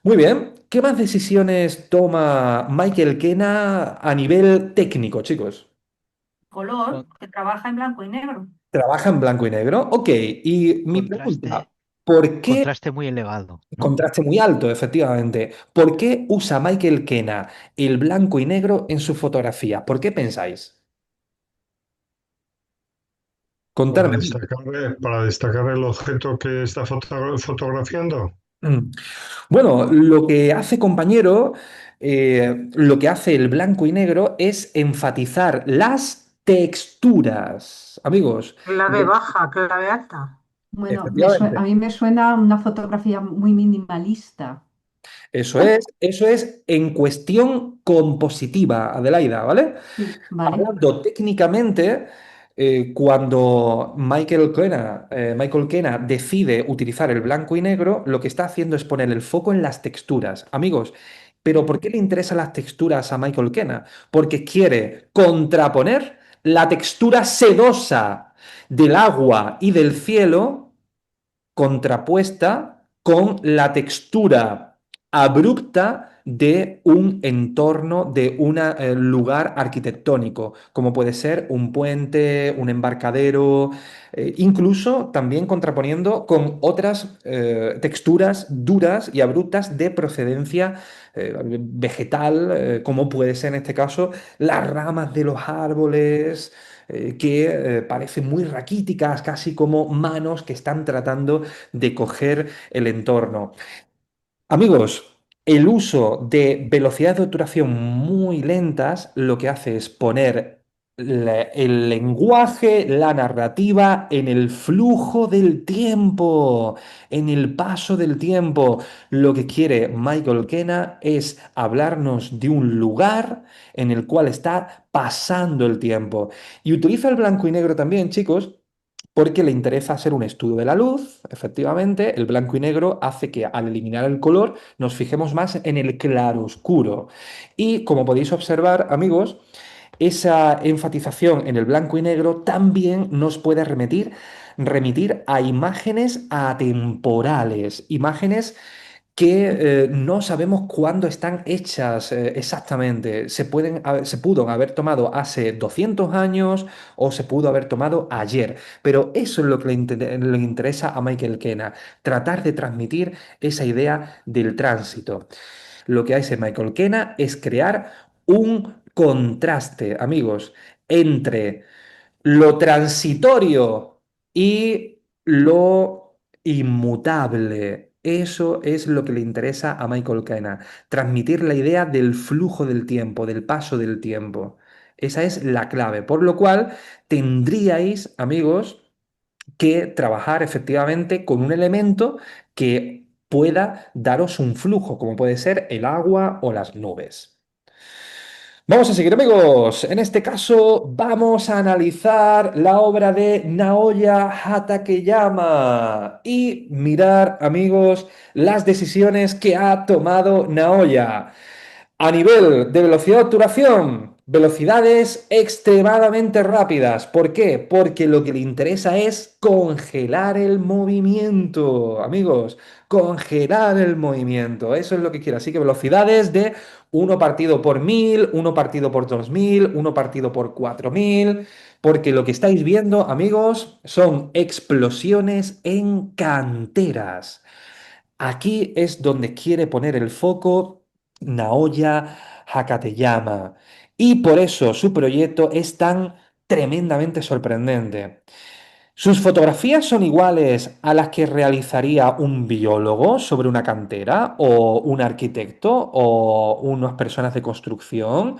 Speaker 1: Muy bien. ¿Qué más decisiones toma Michael Kenna a nivel técnico, chicos?
Speaker 2: Color, que trabaja en blanco y negro.
Speaker 1: Trabaja en blanco y negro. Ok, y mi pregunta,
Speaker 5: Contraste,
Speaker 1: ¿por qué
Speaker 5: contraste muy elevado, ¿no?
Speaker 1: contraste muy alto, efectivamente? ¿Por qué usa Michael Kenna el blanco y negro en su fotografía? ¿Por qué pensáis? Contarme.
Speaker 6: Para destacar el objeto que está fotografiando.
Speaker 1: Mm. Bueno, lo que hace, compañero, lo que hace el blanco y negro es enfatizar las texturas. Amigos,
Speaker 7: Clave baja, clave alta.
Speaker 2: Bueno, a
Speaker 1: efectivamente.
Speaker 2: mí me suena una fotografía muy minimalista.
Speaker 1: Eso es en cuestión compositiva, Adelaida, ¿vale?
Speaker 2: Sí, vale.
Speaker 1: Hablando técnicamente, cuando Michael Kenna decide utilizar el blanco y negro, lo que está haciendo es poner el foco en las texturas. Amigos, ¿pero por qué le interesan las texturas a Michael Kenna? Porque quiere contraponer la textura sedosa del agua y del cielo contrapuesta con la textura abrupta de un entorno, de un lugar arquitectónico, como puede ser un puente, un embarcadero, incluso también contraponiendo con otras texturas duras y abruptas de procedencia vegetal, como puede ser en este caso las ramas de los árboles, que parecen muy raquíticas, casi como manos que están tratando de coger el entorno. Amigos, el uso de velocidades de obturación muy lentas lo que hace es poner el lenguaje, la narrativa en el flujo del tiempo, en el paso del tiempo. Lo que quiere Michael Kenna es hablarnos de un lugar en el cual está pasando el tiempo. Y utiliza el blanco y negro también, chicos, porque le interesa hacer un estudio de la luz. Efectivamente, el blanco y negro hace que al eliminar el color nos fijemos más en el claroscuro. Y como podéis observar, amigos, esa enfatización en el blanco y negro también nos puede remitir a imágenes atemporales, imágenes que no sabemos cuándo están hechas exactamente. Se pudo haber tomado hace 200 años o se pudo haber tomado ayer. Pero eso es lo que le interesa a Michael Kenna, tratar de transmitir esa idea del tránsito. Lo que hace Michael Kenna es crear un contraste, amigos, entre lo transitorio y lo inmutable. Eso es lo que le interesa a Michael Kenna, transmitir la idea del flujo del tiempo, del paso del tiempo. Esa es la clave, por lo cual tendríais, amigos, que trabajar efectivamente con un elemento que pueda daros un flujo, como puede ser el agua o las nubes. Vamos a seguir, amigos. En este caso vamos a analizar la obra de Naoya Hatakeyama y mirar, amigos, las decisiones que ha tomado Naoya. A nivel de velocidad de obturación, velocidades extremadamente rápidas. ¿Por qué? Porque lo que le interesa es congelar el movimiento, amigos. Congelar el movimiento. Eso es lo que quiere. Así que velocidades de uno partido por 1000, uno partido por 2000, uno partido por 4000. Porque lo que estáis viendo, amigos, son explosiones en canteras. Aquí es donde quiere poner el foco Naoya Hakateyama. Y por eso su proyecto es tan tremendamente sorprendente. Sus fotografías son iguales a las que realizaría un biólogo sobre una cantera o un arquitecto o unas personas de construcción.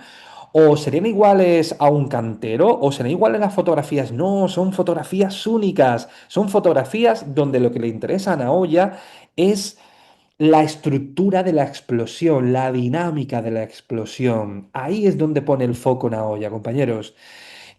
Speaker 1: ¿O serían iguales a un cantero? ¿O serían iguales las fotografías? No, son fotografías únicas. Son fotografías donde lo que le interesa a Naoya es la estructura de la explosión, la dinámica de la explosión. Ahí es donde pone el foco Naoya, compañeros.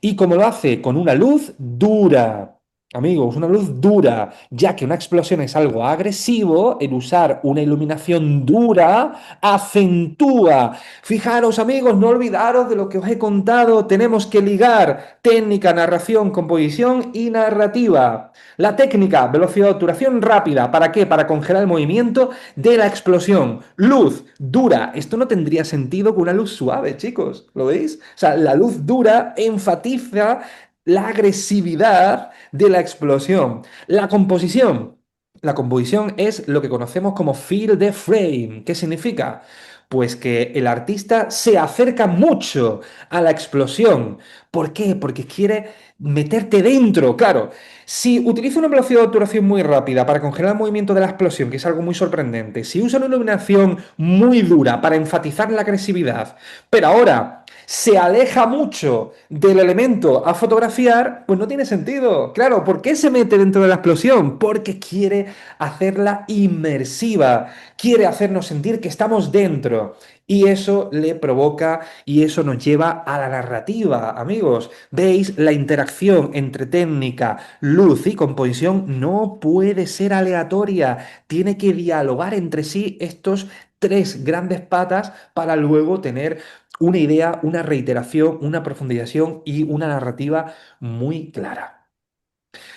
Speaker 1: Y como lo hace con una luz dura. Amigos, una luz dura, ya que una explosión es algo agresivo, el usar una iluminación dura acentúa. Fijaros, amigos, no olvidaros de lo que os he contado. Tenemos que ligar técnica, narración, composición y narrativa. La técnica, velocidad de obturación rápida. ¿Para qué? Para congelar el movimiento de la explosión. Luz dura. Esto no tendría sentido con una luz suave, chicos. ¿Lo veis? O sea, la luz dura enfatiza la agresividad de la explosión. La composición. La composición es lo que conocemos como feel the frame. ¿Qué significa? Pues que el artista se acerca mucho a la explosión. ¿Por qué? Porque quiere meterte dentro. Claro, si utiliza una velocidad de obturación muy rápida para congelar el movimiento de la explosión, que es algo muy sorprendente, si usa una iluminación muy dura para enfatizar la agresividad, pero ahora se aleja mucho del elemento a fotografiar, pues no tiene sentido. Claro, ¿por qué se mete dentro de la explosión? Porque quiere hacerla inmersiva, quiere hacernos sentir que estamos dentro. Y eso le provoca y eso nos lleva a la narrativa, amigos. ¿Veis? La interacción entre técnica, luz y composición no puede ser aleatoria. Tiene que dialogar entre sí estos tres grandes patas para luego tener una idea, una reiteración, una profundización y una narrativa muy clara.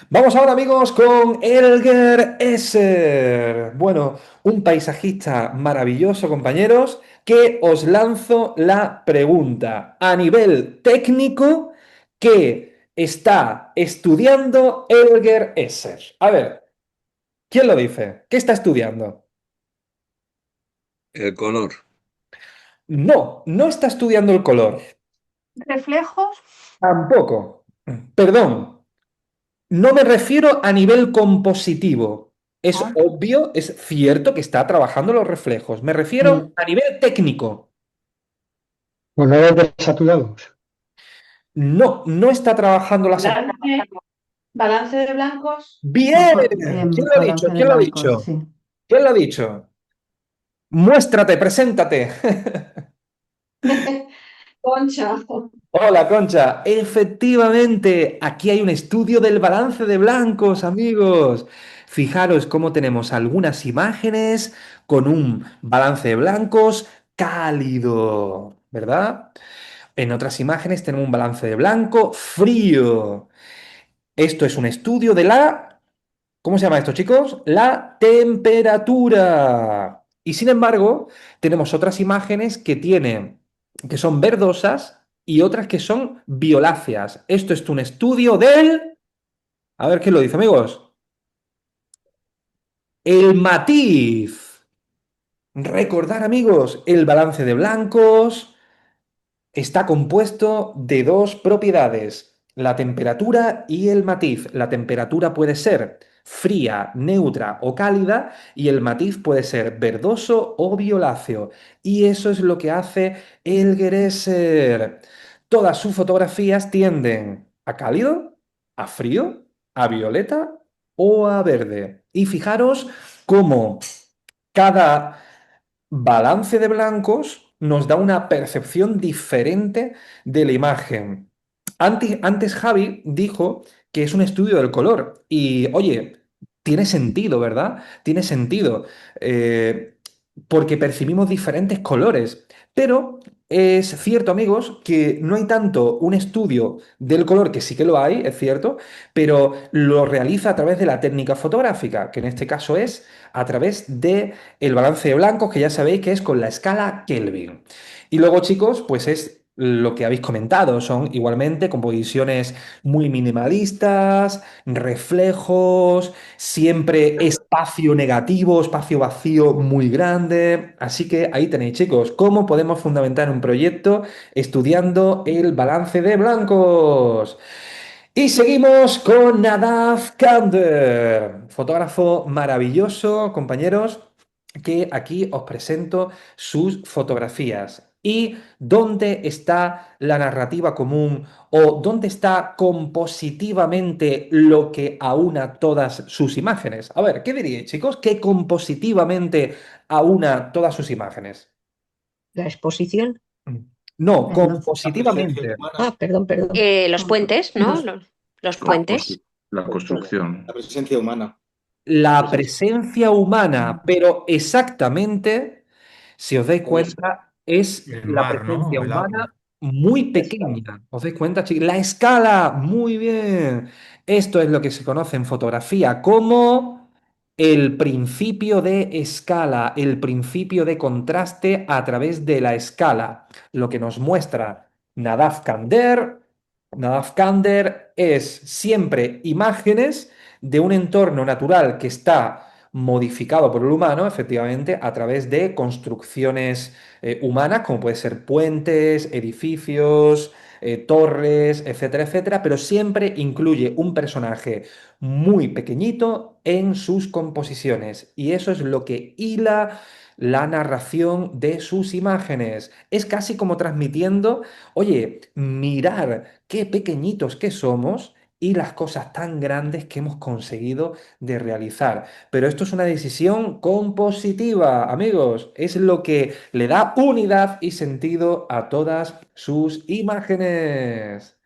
Speaker 1: Vamos ahora, amigos, con Elger Esser. Bueno, un paisajista maravilloso, compañeros, que os lanzo la pregunta. A nivel técnico, ¿qué está estudiando Elger Esser? A ver, ¿quién lo dice? ¿Qué está estudiando?
Speaker 5: El color.
Speaker 1: No, no está estudiando el color.
Speaker 2: ¿Reflejos?
Speaker 1: Tampoco. Perdón. No me refiero a nivel compositivo. Es
Speaker 2: Ah,
Speaker 1: obvio, es cierto que está trabajando los reflejos. Me refiero
Speaker 7: Mm,
Speaker 1: a nivel técnico.
Speaker 7: Colores desaturados.
Speaker 1: No, no está trabajando la
Speaker 4: Balance, balance de blancos.
Speaker 1: Bien. ¿Quién lo ha dicho?
Speaker 2: balance de
Speaker 1: ¿Quién lo ha
Speaker 2: blancos,
Speaker 1: dicho?
Speaker 2: sí.
Speaker 1: ¿Quién lo ha dicho? Muéstrate, preséntate.
Speaker 4: Concha.
Speaker 1: Hola, Concha. Efectivamente, aquí hay un estudio del balance de blancos, amigos. Fijaros cómo tenemos algunas imágenes con un balance de blancos cálido, ¿verdad? En otras imágenes tenemos un balance de blanco frío. Esto es un estudio de la... ¿Cómo se llama esto, chicos? La temperatura. Y sin embargo, tenemos otras imágenes que son verdosas y otras que son violáceas. Esto es un estudio del... A ver qué lo dice, amigos. El matiz. Recordar, amigos, el balance de blancos está compuesto de dos propiedades, la temperatura y el matiz. La temperatura puede ser fría, neutra o cálida, y el matiz puede ser verdoso o violáceo. Y eso es lo que hace el Gereser. Todas sus fotografías tienden a cálido, a frío, a violeta o a verde. Y fijaros cómo cada balance de blancos nos da una percepción diferente de la imagen. Antes Javi dijo que es un estudio del color y, oye, tiene sentido, ¿verdad? Tiene sentido, porque percibimos diferentes colores. Pero es cierto, amigos, que no hay tanto un estudio del color, que sí que lo hay, es cierto, pero lo realiza a través de la técnica fotográfica, que en este caso es a través de el balance de blancos, que ya sabéis que es con la escala Kelvin. Y luego, chicos, pues es lo que habéis comentado, son igualmente composiciones muy minimalistas, reflejos, siempre espacio negativo, espacio vacío muy grande. Así que ahí tenéis, chicos, cómo podemos fundamentar un proyecto estudiando el balance de blancos. Y seguimos con Nadav Kander, fotógrafo maravilloso, compañeros, que aquí os presento sus fotografías. ¿Y dónde está la narrativa común o dónde está compositivamente lo que aúna todas sus imágenes? A ver, ¿qué diríais, chicos? ¿Qué compositivamente aúna todas sus imágenes?
Speaker 3: La exposición.
Speaker 1: No,
Speaker 2: No.
Speaker 1: compositivamente.
Speaker 3: Perdón. Los puentes, ¿no? Los puentes.
Speaker 5: La construcción.
Speaker 8: La presencia humana.
Speaker 1: La presencia humana, pero exactamente, si os dais cuenta, es
Speaker 9: El
Speaker 1: la
Speaker 9: mar, ¿no?
Speaker 1: presencia
Speaker 9: El agua.
Speaker 1: humana muy pequeña. ¿Os dais cuenta, chicos? La escala, muy bien. Esto es lo que se conoce en fotografía como el principio de escala, el principio de contraste a través de la escala. Lo que nos muestra Nadav Kander. Nadav Kander es siempre imágenes de un entorno natural que está modificado por el humano, efectivamente, a través de construcciones humanas, como pueden ser puentes, edificios, torres, etcétera, etcétera, pero siempre incluye un personaje muy pequeñito en sus composiciones. Y eso es lo que hila la narración de sus imágenes. Es casi como transmitiendo, oye, mirar qué pequeñitos que somos y las cosas tan grandes que hemos conseguido de realizar. Pero esto es una decisión compositiva, amigos. Es lo que le da unidad y sentido a todas sus imágenes.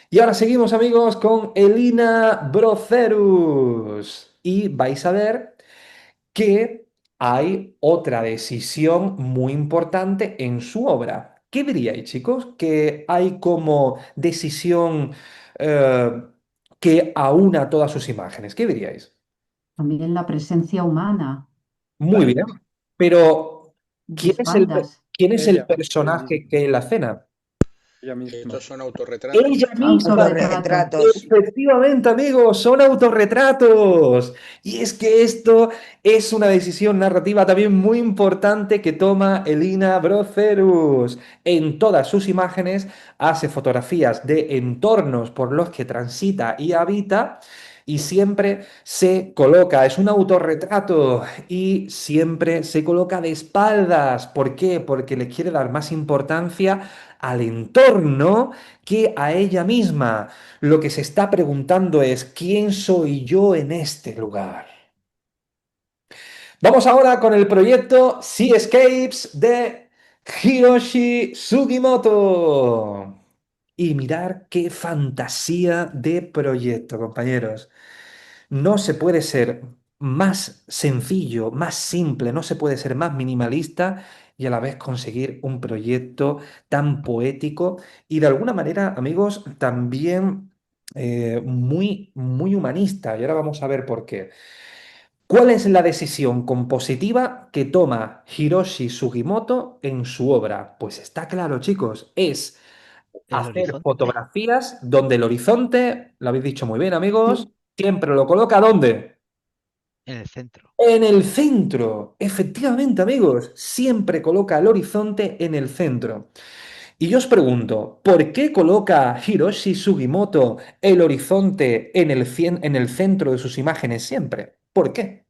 Speaker 1: Y ahora seguimos, amigos, con Elina Brocerus. Y vais a ver que hay otra decisión muy importante en su obra. ¿Qué diríais, chicos? Que hay como decisión eh, que aúna todas sus imágenes. ¿Qué diríais?
Speaker 2: También la presencia humana
Speaker 1: Muy bien. Pero,
Speaker 2: de
Speaker 1: ¿quién es el,
Speaker 2: espaldas.
Speaker 1: quién es el
Speaker 10: Ella
Speaker 1: personaje que la cena?
Speaker 10: misma.
Speaker 8: Estos son autorretratos.
Speaker 1: Ella misma.
Speaker 2: Autorretrato.
Speaker 1: Efectivamente, amigos, son autorretratos. Y es que esto es una decisión narrativa también muy importante que toma Elina Brocerus. En todas sus imágenes hace fotografías de entornos por los que transita y habita. Y siempre se coloca, es un autorretrato y siempre se coloca de espaldas. ¿Por qué? Porque le quiere dar más importancia al entorno que a ella misma. Lo que se está preguntando es, ¿quién soy yo en este lugar? Vamos ahora con el proyecto Seascapes de Hiroshi Sugimoto. Y mirar qué fantasía de proyecto, compañeros. No se puede ser más sencillo, más simple, no se puede ser más minimalista y a la vez conseguir un proyecto tan poético y de alguna manera, amigos, también muy, muy humanista. Y ahora vamos a ver por qué. ¿Cuál es la decisión compositiva que toma Hiroshi Sugimoto en su obra? Pues está claro, chicos, es
Speaker 9: El
Speaker 1: hacer
Speaker 9: horizonte.
Speaker 1: fotografías donde el horizonte, lo habéis dicho muy bien, amigos, siempre lo coloca ¿dónde?
Speaker 9: En el centro.
Speaker 1: En el centro. Efectivamente, amigos, siempre coloca el horizonte en el centro. Y yo os pregunto, ¿por qué coloca Hiroshi Sugimoto el horizonte en el centro de sus imágenes siempre? ¿Por qué?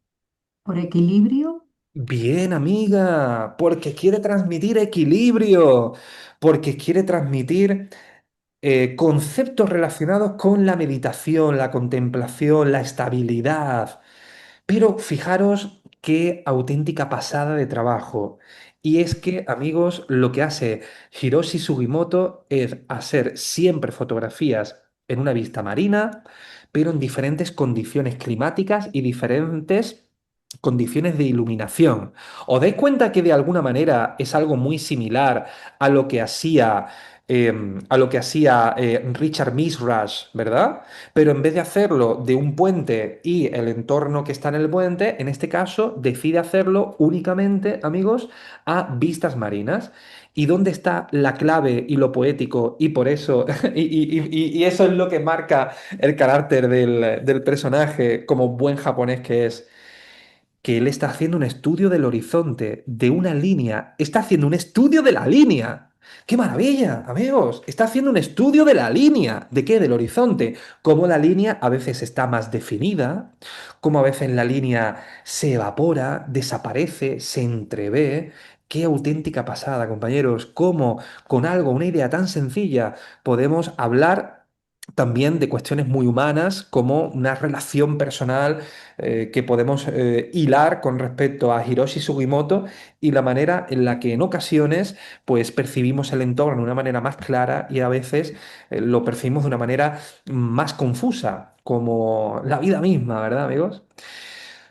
Speaker 2: Por equilibrio,
Speaker 1: Bien, amiga, porque quiere transmitir equilibrio, porque quiere transmitir conceptos relacionados con la meditación, la contemplación, la estabilidad. Pero fijaros qué auténtica pasada de trabajo. Y es que, amigos, lo que hace Hiroshi Sugimoto es hacer siempre fotografías en una vista marina, pero en diferentes condiciones climáticas y diferentes condiciones de iluminación. ¿Os dais cuenta que de alguna manera es algo muy similar a lo que hacía, Richard Mizrash, ¿verdad? Pero en vez de hacerlo de un puente y el entorno que está en el puente, en este caso decide hacerlo únicamente, amigos, a vistas marinas. ¿Y dónde está la clave y lo poético? Y por eso, y eso es lo que marca el carácter del personaje como buen japonés que él está haciendo un estudio del horizonte, de una línea. Está haciendo un estudio de la línea. ¡Qué maravilla, amigos! Está haciendo un estudio de la línea. ¿De qué? Del horizonte. Cómo la línea a veces está más definida, cómo a veces la línea se evapora, desaparece, se entrevé. Qué auténtica pasada, compañeros. Cómo con algo, una idea tan sencilla, podemos hablar también de cuestiones muy humanas, como una relación personal que podemos hilar con respecto a Hiroshi Sugimoto y la manera en la que en ocasiones pues percibimos el entorno de una manera más clara y a veces lo percibimos de una manera más confusa, como la vida misma, ¿verdad, amigos?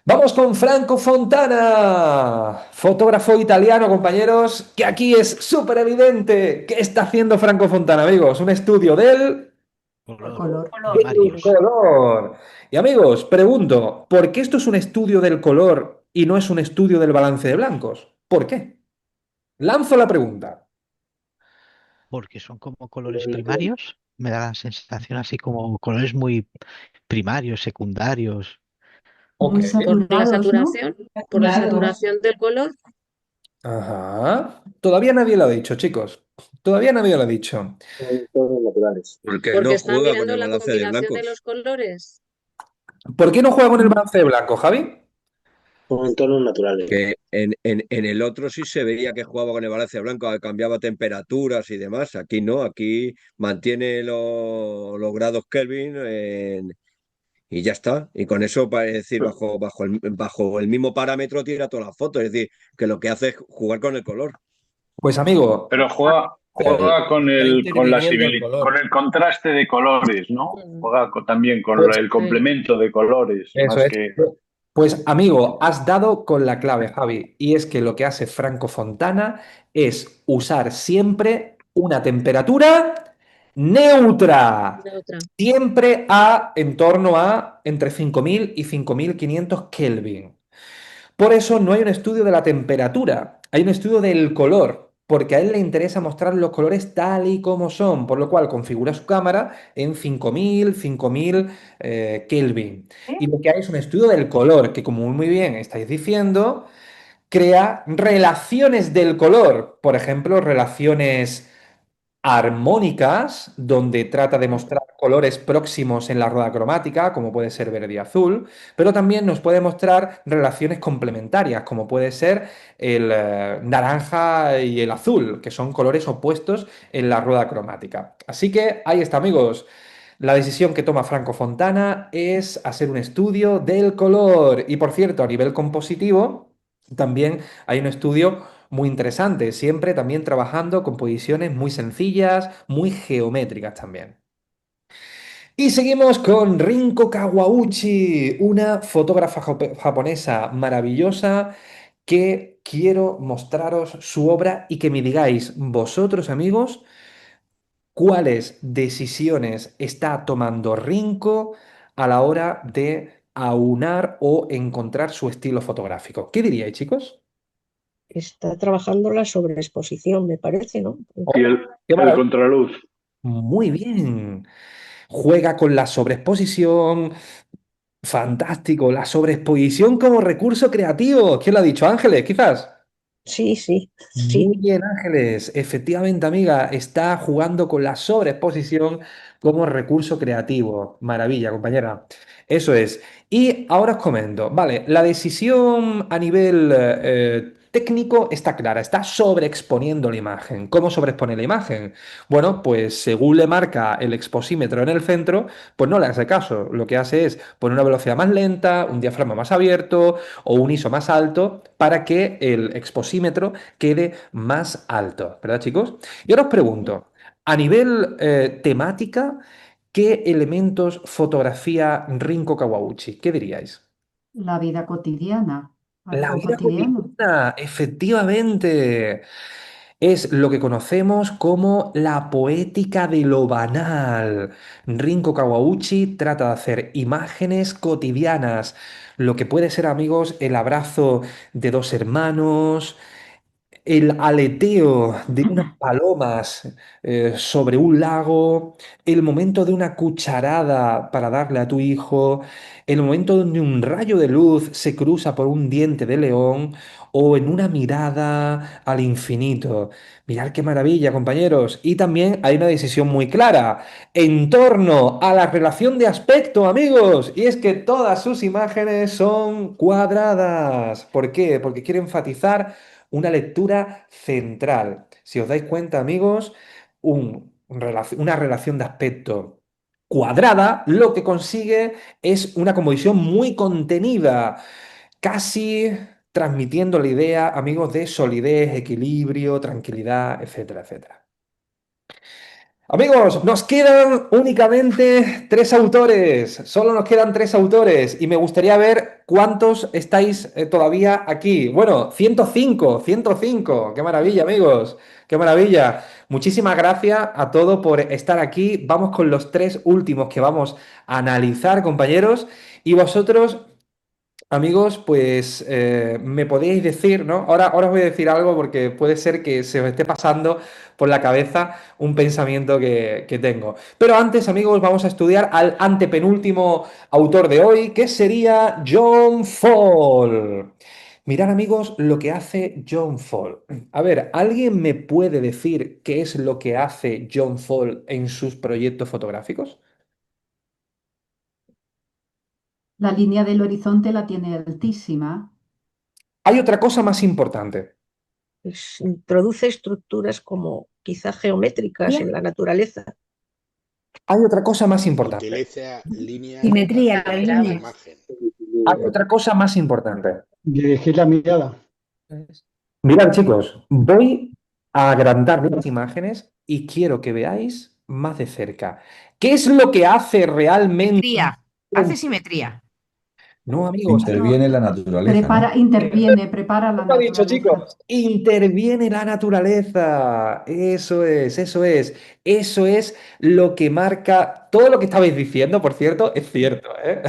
Speaker 1: Vamos con Franco Fontana, fotógrafo italiano, compañeros, que aquí es súper evidente. ¿Qué está haciendo Franco Fontana, amigos? Un estudio del
Speaker 9: Color.
Speaker 2: color.
Speaker 1: del
Speaker 9: Primarios.
Speaker 1: color. Y amigos, pregunto, ¿por qué esto es un estudio del color y no es un estudio del balance de blancos? ¿Por qué? Lanzo la pregunta.
Speaker 9: Porque son como colores primarios. Me da la sensación así como colores muy primarios, secundarios.
Speaker 1: Ok.
Speaker 2: Muy saturados, ¿no?
Speaker 3: por
Speaker 2: Muy
Speaker 3: la
Speaker 4: Claro.
Speaker 2: saturados.
Speaker 3: saturación del color.
Speaker 1: Ajá. Todavía nadie lo ha dicho, chicos. Todavía nadie lo ha dicho.
Speaker 5: Son tonos naturales.
Speaker 8: Porque
Speaker 3: Porque
Speaker 8: no
Speaker 3: está
Speaker 8: juega con
Speaker 3: mirando
Speaker 8: el
Speaker 3: la
Speaker 8: balance de
Speaker 3: combinación de
Speaker 8: blancos.
Speaker 3: los colores.
Speaker 1: ¿Por qué no juega con el
Speaker 2: Mm,
Speaker 1: balance de blanco, Javi?
Speaker 5: Son tonos naturales.
Speaker 8: Que en el otro sí se veía que jugaba con el balance de blanco, que cambiaba temperaturas y demás. Aquí no, aquí mantiene los grados Kelvin y ya está. Y con eso, para decir, bajo el mismo parámetro tira todas las fotos. Es decir, que lo que hace es jugar con el color.
Speaker 1: Pues amigo,
Speaker 10: Pero
Speaker 8: Pero
Speaker 10: juega con
Speaker 1: está
Speaker 10: con la
Speaker 1: interviniendo el
Speaker 10: con
Speaker 1: color.
Speaker 10: el contraste de colores, ¿no?
Speaker 3: Mm.
Speaker 10: Juega también con
Speaker 1: Pues
Speaker 10: el complemento de colores,
Speaker 1: eso
Speaker 10: más
Speaker 1: es.
Speaker 10: que
Speaker 1: Pues amigo, has dado con la clave, Javi. Y es que lo que hace Franco Fontana es usar siempre una temperatura neutra.
Speaker 3: Neutra.
Speaker 1: Siempre en torno a entre 5000 y 5500 Kelvin. Por eso no hay un estudio de la temperatura, hay un estudio del color, porque a él le interesa mostrar los colores tal y como son, por lo cual configura su cámara en 5000 Kelvin. Y lo que hay es un estudio del color, que como muy bien estáis diciendo, crea relaciones del color, por ejemplo, relaciones armónicas, donde trata de mostrar colores próximos en la rueda cromática, como puede ser verde y azul, pero también nos puede mostrar relaciones complementarias, como puede ser el naranja y el azul, que son colores opuestos en la rueda cromática. Así que ahí está, amigos. La decisión que toma Franco Fontana es hacer un estudio del color. Y por cierto, a nivel compositivo, también hay un estudio muy interesante, siempre también trabajando con posiciones muy sencillas, muy geométricas también. Y seguimos con Rinko Kawauchi, una fotógrafa japonesa maravillosa que quiero mostraros su obra y que me digáis vosotros, amigos, cuáles decisiones está tomando Rinko a la hora de aunar o encontrar su estilo fotográfico. ¿Qué diríais, chicos?
Speaker 11: Está trabajando la sobreexposición, me parece, ¿no?
Speaker 10: y
Speaker 1: ¡Oh, qué
Speaker 10: el
Speaker 1: maravilla!
Speaker 10: contraluz.
Speaker 1: Muy bien. Juega con la sobreexposición. Fantástico. La sobreexposición como recurso creativo. ¿Quién lo ha dicho? Ángeles, quizás.
Speaker 11: Sí, sí, sí.
Speaker 1: Muy bien, Ángeles. Efectivamente, amiga, está jugando con la sobreexposición como recurso creativo. Maravilla, compañera. Eso es. Y ahora os comento, vale, la decisión a nivel técnico está clara, está sobreexponiendo la imagen. ¿Cómo sobreexpone la imagen? Bueno, pues según le marca el exposímetro en el centro, pues no le hace caso. Lo que hace es poner una velocidad más lenta, un diafragma más abierto o un ISO más alto para que el exposímetro quede más alto, ¿verdad, chicos? Y ahora os pregunto, a nivel temática, ¿qué elementos fotografía Rinko Kawauchi? ¿Qué diríais?
Speaker 2: La vida cotidiana,
Speaker 1: La
Speaker 2: algo
Speaker 1: vida
Speaker 2: cotidiano.
Speaker 1: cotidiana, efectivamente. Es lo que conocemos como la poética de lo banal. Rinko Kawauchi trata de hacer imágenes cotidianas, lo que puede ser, amigos, el abrazo de dos hermanos, el aleteo de unas palomas sobre un lago, el momento de una cucharada para darle a tu hijo, el momento donde un rayo de luz se cruza por un diente de león o en una mirada al infinito. Mirad qué maravilla, compañeros. Y también hay una decisión muy clara en torno a la relación de aspecto, amigos. Y es que todas sus imágenes son cuadradas. ¿Por qué? Porque quiere enfatizar una lectura central. Si os dais cuenta, amigos, una relación de aspecto cuadrada lo que consigue es una composición muy contenida, casi transmitiendo la idea, amigos, de solidez, equilibrio, tranquilidad, etcétera, etcétera. Amigos, nos quedan únicamente tres autores. Solo nos quedan tres autores y me gustaría ver cuántos estáis todavía aquí. Bueno, 105, 105. Qué maravilla, amigos. Qué maravilla. Muchísimas gracias a todos por estar aquí. Vamos con los tres últimos que vamos a analizar, compañeros. Y vosotros, amigos, pues me podéis decir, ¿no? Ahora os voy a decir algo porque puede ser que se me esté pasando por la cabeza un pensamiento que tengo. Pero antes, amigos, vamos a estudiar al antepenúltimo autor de hoy, que sería John Fall. Mirad, amigos, lo que hace John Fall. A ver, ¿alguien me puede decir qué es lo que hace John Fall en sus proyectos fotográficos?
Speaker 2: La línea del horizonte la tiene altísima.
Speaker 1: Hay otra cosa más importante.
Speaker 11: Introduce estructuras como quizá geométricas en la naturaleza.
Speaker 1: Hay otra cosa más importante.
Speaker 5: Utiliza líneas
Speaker 12: Simetría,
Speaker 5: hacia
Speaker 12: las
Speaker 5: la
Speaker 12: líneas.
Speaker 5: imagen.
Speaker 1: Hay otra cosa más importante.
Speaker 7: Dirigir la mirada.
Speaker 1: Mirad, chicos, voy a agrandar las imágenes y quiero que veáis más de cerca. ¿Qué es lo que hace realmente?
Speaker 12: Simetría. Hace simetría.
Speaker 1: No, amigos,
Speaker 13: Interviene la naturaleza, ¿no?
Speaker 2: Prepara la
Speaker 1: ¿cómo ha dicho,
Speaker 2: naturaleza.
Speaker 1: chicos? Interviene la naturaleza. Eso es, eso es. Eso es lo que marca. Todo lo que estabais diciendo, por cierto, es cierto, ¿eh?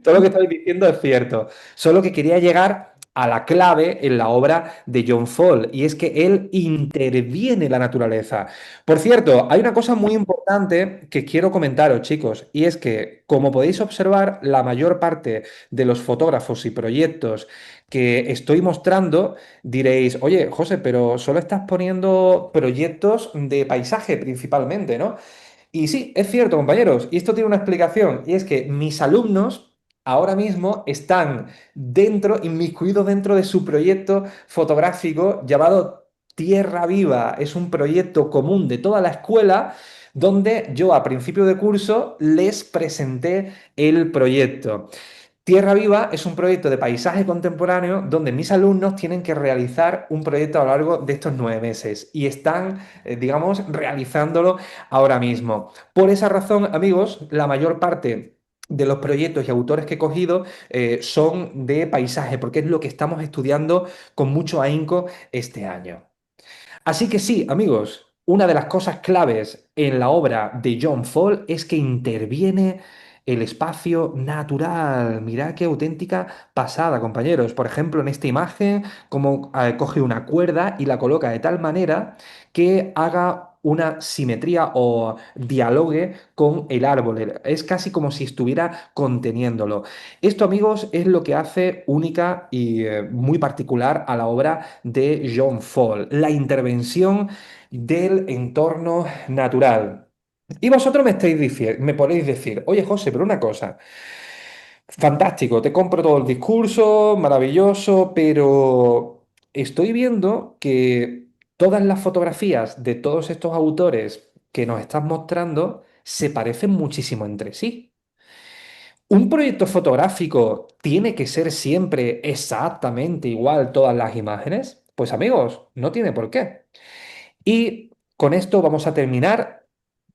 Speaker 1: Todo lo que estabais diciendo es cierto. Solo que quería llegar a la clave en la obra de John Fall, y es que él interviene la naturaleza. Por cierto, hay una cosa muy importante que quiero comentaros, chicos, y es que, como podéis observar, la mayor parte de los fotógrafos y proyectos que estoy mostrando, diréis, oye, José, pero solo estás poniendo proyectos de paisaje principalmente, ¿no? Y sí, es cierto, compañeros, y esto tiene una explicación, y es que mis alumnos ahora mismo están inmiscuidos dentro de su proyecto fotográfico llamado Tierra Viva. Es un proyecto común de toda la escuela donde yo a principio de curso les presenté el proyecto. Tierra Viva es un proyecto de paisaje contemporáneo donde mis alumnos tienen que realizar un proyecto a lo largo de estos 9 meses y están, digamos, realizándolo ahora mismo. Por esa razón, amigos, la mayor parte de los proyectos y autores que he cogido son de paisaje, porque es lo que estamos estudiando con mucho ahínco este año. Así que sí, amigos, una de las cosas claves en la obra de John Fall es que interviene el espacio natural. Mirad qué auténtica pasada, compañeros. Por ejemplo, en esta imagen, como coge una cuerda y la coloca de tal manera que haga una simetría o dialogue con el árbol. Es casi como si estuviera conteniéndolo. Esto, amigos, es lo que hace única y muy particular a la obra de John Fall, la intervención del entorno natural. Y vosotros me podéis decir, oye José, pero una cosa, fantástico, te compro todo el discurso, maravilloso, pero estoy viendo que todas las fotografías de todos estos autores que nos estás mostrando se parecen muchísimo entre sí. ¿Un proyecto fotográfico tiene que ser siempre exactamente igual todas las imágenes? Pues amigos, no tiene por qué. Y con esto vamos a terminar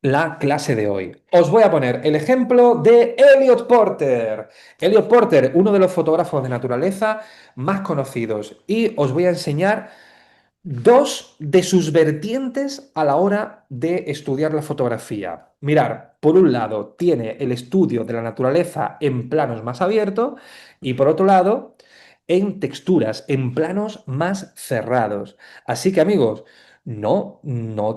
Speaker 1: la clase de hoy. Os voy a poner el ejemplo de Elliot Porter. Elliot Porter, uno de los fotógrafos de naturaleza más conocidos. Y os voy a enseñar dos de sus vertientes a la hora de estudiar la fotografía. Mirar, por un lado tiene el estudio de la naturaleza en planos más abiertos y por otro lado en texturas, en planos más cerrados. Así que amigos, no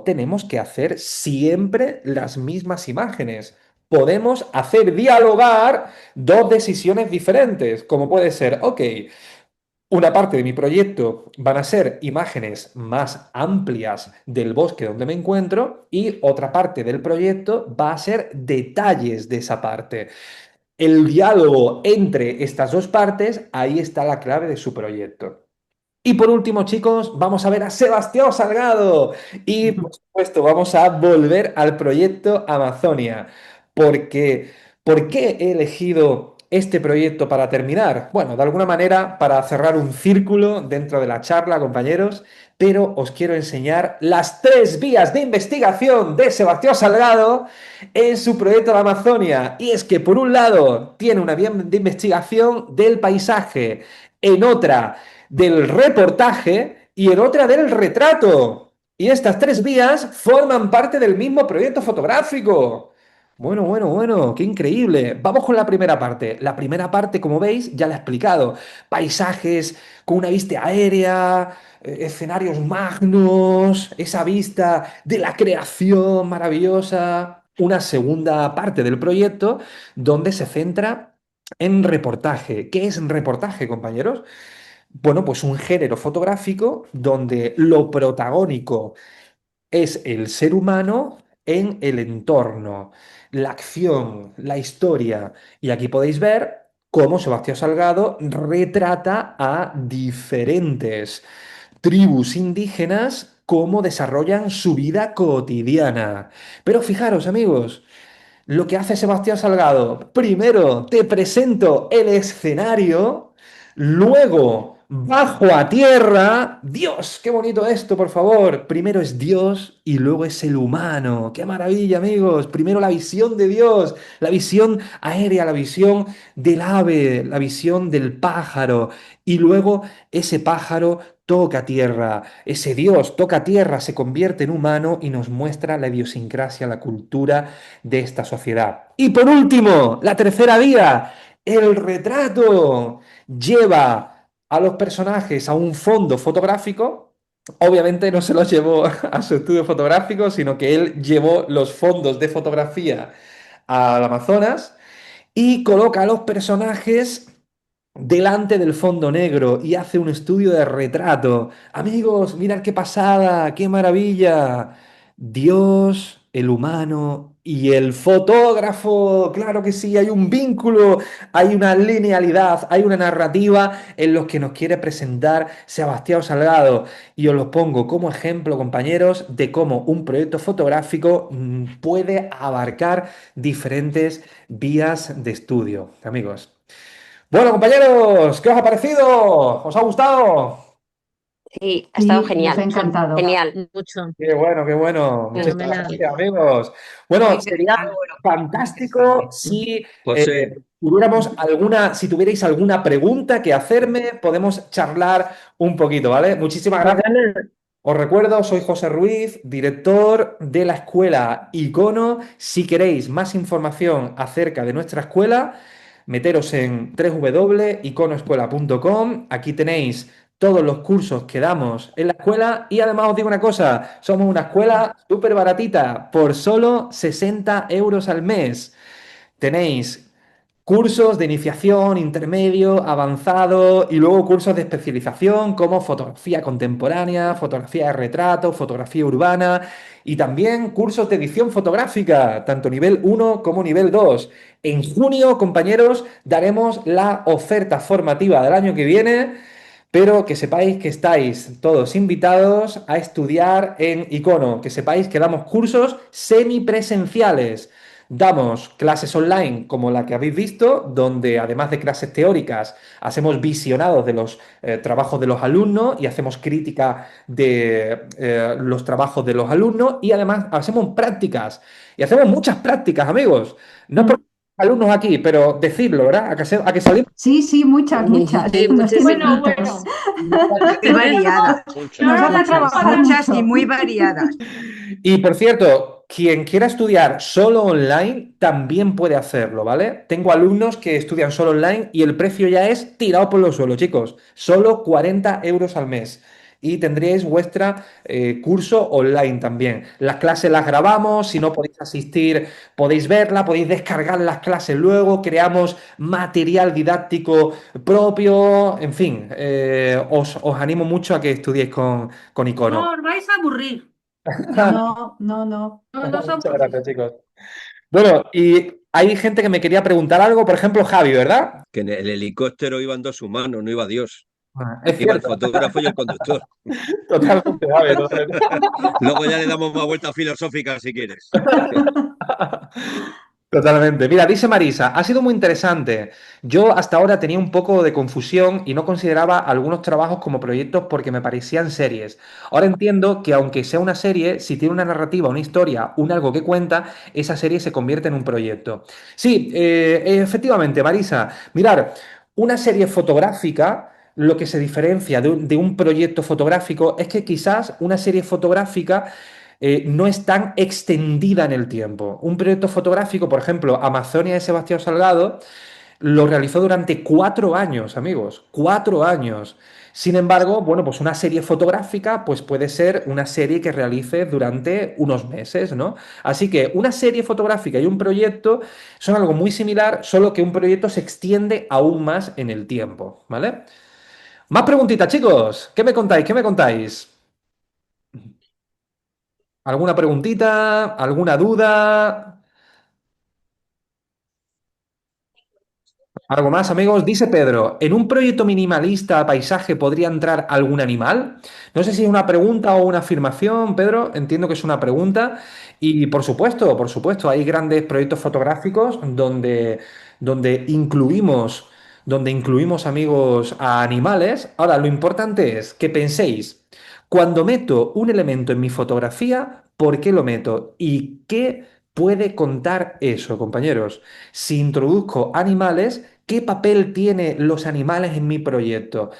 Speaker 1: tenemos que hacer siempre las mismas imágenes. Podemos hacer dialogar dos decisiones diferentes, como puede ser, ok, una parte de mi proyecto van a ser imágenes más amplias del bosque donde me encuentro y otra parte del proyecto va a ser detalles de esa parte. El diálogo entre estas dos partes, ahí está la clave de su proyecto. Y por último, chicos, vamos a ver a Sebastián Salgado. Y por supuesto, vamos a volver al proyecto Amazonia. Porque, ¿por qué he elegido este proyecto para terminar? Bueno, de alguna manera para cerrar un círculo dentro de la charla, compañeros, pero os quiero enseñar las 3 vías de investigación de Sebastián Salgado en su proyecto de Amazonia. Y es que, por un lado, tiene una vía de investigación del paisaje, en otra del reportaje y en otra del retrato. Y estas 3 vías forman parte del mismo proyecto fotográfico. Bueno, qué increíble. Vamos con la primera parte. La primera parte, como veis, ya la he explicado. Paisajes con una vista aérea, escenarios magnos, esa vista de la creación maravillosa. Una segunda parte del proyecto donde se centra en reportaje. ¿Qué es reportaje, compañeros? Bueno, pues un género fotográfico donde lo protagónico es el ser humano en el entorno, la acción, la historia. Y aquí podéis ver cómo Sebastián Salgado retrata a diferentes tribus indígenas, cómo desarrollan su vida cotidiana. Pero fijaros, amigos, lo que hace Sebastián Salgado, primero te presento el escenario, luego bajo a tierra. Dios, qué bonito esto, por favor. Primero es Dios y luego es el humano. Qué maravilla, amigos. Primero la visión de Dios, la visión aérea, la visión del ave, la visión del pájaro y luego ese pájaro toca tierra, ese Dios toca tierra, se convierte en humano y nos muestra la idiosincrasia, la cultura de esta sociedad. Y por último, la tercera vía, el retrato. Lleva a los personajes a un fondo fotográfico. Obviamente no se los llevó a su estudio fotográfico, sino que él llevó los fondos de fotografía al Amazonas y coloca a los personajes delante del fondo negro y hace un estudio de retrato. Amigos, mirad qué pasada, qué maravilla. Dios, el humano y el fotógrafo. Claro que sí, hay un vínculo, hay una linealidad, hay una narrativa en los que nos quiere presentar Sebastián Salgado. Y os lo pongo como ejemplo, compañeros, de cómo un proyecto fotográfico puede abarcar diferentes vías de estudio. Amigos. Bueno, compañeros, ¿qué os ha parecido? ¿Os ha gustado?
Speaker 3: Sí, ha estado
Speaker 2: Sí,
Speaker 3: genial.
Speaker 2: nos ha encantado.
Speaker 3: Genial.
Speaker 11: Mucho.
Speaker 1: Qué bueno, qué bueno. Muchas
Speaker 11: Fenomenal.
Speaker 1: gracias, amigos. Bueno,
Speaker 12: Muy
Speaker 1: sería
Speaker 12: interesante.
Speaker 1: fantástico si
Speaker 8: José,
Speaker 1: si tuvierais alguna pregunta que hacerme, podemos charlar un poquito, ¿vale? Muchísimas gracias.
Speaker 11: Mañana,
Speaker 1: Os recuerdo, soy José Ruiz, director de la escuela Icono. Si queréis más información acerca de nuestra escuela, meteros en www.iconoescuela.com. Aquí tenéis todos los cursos que damos en la escuela y además os digo una cosa, somos una escuela súper baratita, por solo 60 euros al mes. Tenéis cursos de iniciación, intermedio, avanzado y luego cursos de especialización como fotografía contemporánea, fotografía de retrato, fotografía urbana y también cursos de edición fotográfica, tanto nivel 1 como nivel 2. En junio, compañeros, daremos la oferta formativa del año que viene, pero que sepáis que estáis todos invitados a estudiar en Icono, que sepáis que damos cursos semipresenciales. Damos clases online como la que habéis visto, donde además de clases teóricas, hacemos visionados de los trabajos de los alumnos y hacemos crítica de los trabajos de los alumnos y además hacemos prácticas. Y hacemos muchas prácticas, amigos. No es por alumnos aquí, pero decirlo, ¿verdad? ¿A que salimos?
Speaker 2: Sí, muchas.
Speaker 3: Sí, muchísimas.
Speaker 4: Bueno,
Speaker 12: Muy variadas.
Speaker 2: Nos hace trabajar
Speaker 12: Muchas y
Speaker 2: mucho.
Speaker 12: muy variadas.
Speaker 1: Y por cierto, quien quiera estudiar solo online también puede hacerlo, ¿vale? Tengo alumnos que estudian solo online y el precio ya es tirado por los suelos, chicos. Solo 40 euros al mes. Y tendréis vuestra curso online también. Las clases las grabamos, si no podéis asistir, podéis verla, podéis descargar las clases luego, creamos material didáctico propio, en fin, os animo mucho a que estudiéis con Icono.
Speaker 14: No os vais a aburrir.
Speaker 2: No.
Speaker 14: No os
Speaker 1: Muchas
Speaker 14: aburrís.
Speaker 1: gracias, chicos. Bueno, y hay gente que me quería preguntar algo, por ejemplo, Javi, ¿verdad?
Speaker 8: Que en el helicóptero iban dos humanos, no iba Dios.
Speaker 1: Es
Speaker 8: Iba el
Speaker 1: cierto,
Speaker 8: fotógrafo y el conductor.
Speaker 1: totalmente, Javi, totalmente.
Speaker 8: Luego ya le damos más vueltas filosóficas si quieres.
Speaker 1: Totalmente. Mira, dice Marisa, ha sido muy interesante. Yo hasta ahora tenía un poco de confusión y no consideraba algunos trabajos como proyectos porque me parecían series. Ahora entiendo que aunque sea una serie, si tiene una narrativa, una historia, un algo que cuenta, esa serie se convierte en un proyecto. Sí, efectivamente, Marisa. Mirar, una serie fotográfica, lo que se diferencia de un proyecto fotográfico es que quizás una serie fotográfica no es tan extendida en el tiempo. Un proyecto fotográfico, por ejemplo, Amazonia de Sebastián Salgado, lo realizó durante 4 años, amigos, 4 años. Sin embargo, bueno, pues una serie fotográfica, pues puede ser una serie que realice durante unos meses, ¿no? Así que una serie fotográfica y un proyecto son algo muy similar, solo que un proyecto se extiende aún más en el tiempo, ¿vale? Más preguntitas, chicos. ¿Qué me contáis? ¿Qué me contáis? ¿Alguna preguntita? ¿Alguna duda? ¿Algo más, amigos? Dice Pedro, ¿en un proyecto minimalista a paisaje podría entrar algún animal? No sé si es una pregunta o una afirmación, Pedro. Entiendo que es una pregunta. Y por supuesto, hay grandes proyectos fotográficos donde incluimos, amigos, a animales. Ahora, lo importante es que penséis, cuando meto un elemento en mi fotografía, ¿por qué lo meto? ¿Y qué puede contar eso, compañeros? Si introduzco animales, ¿qué papel tienen los animales en mi proyecto?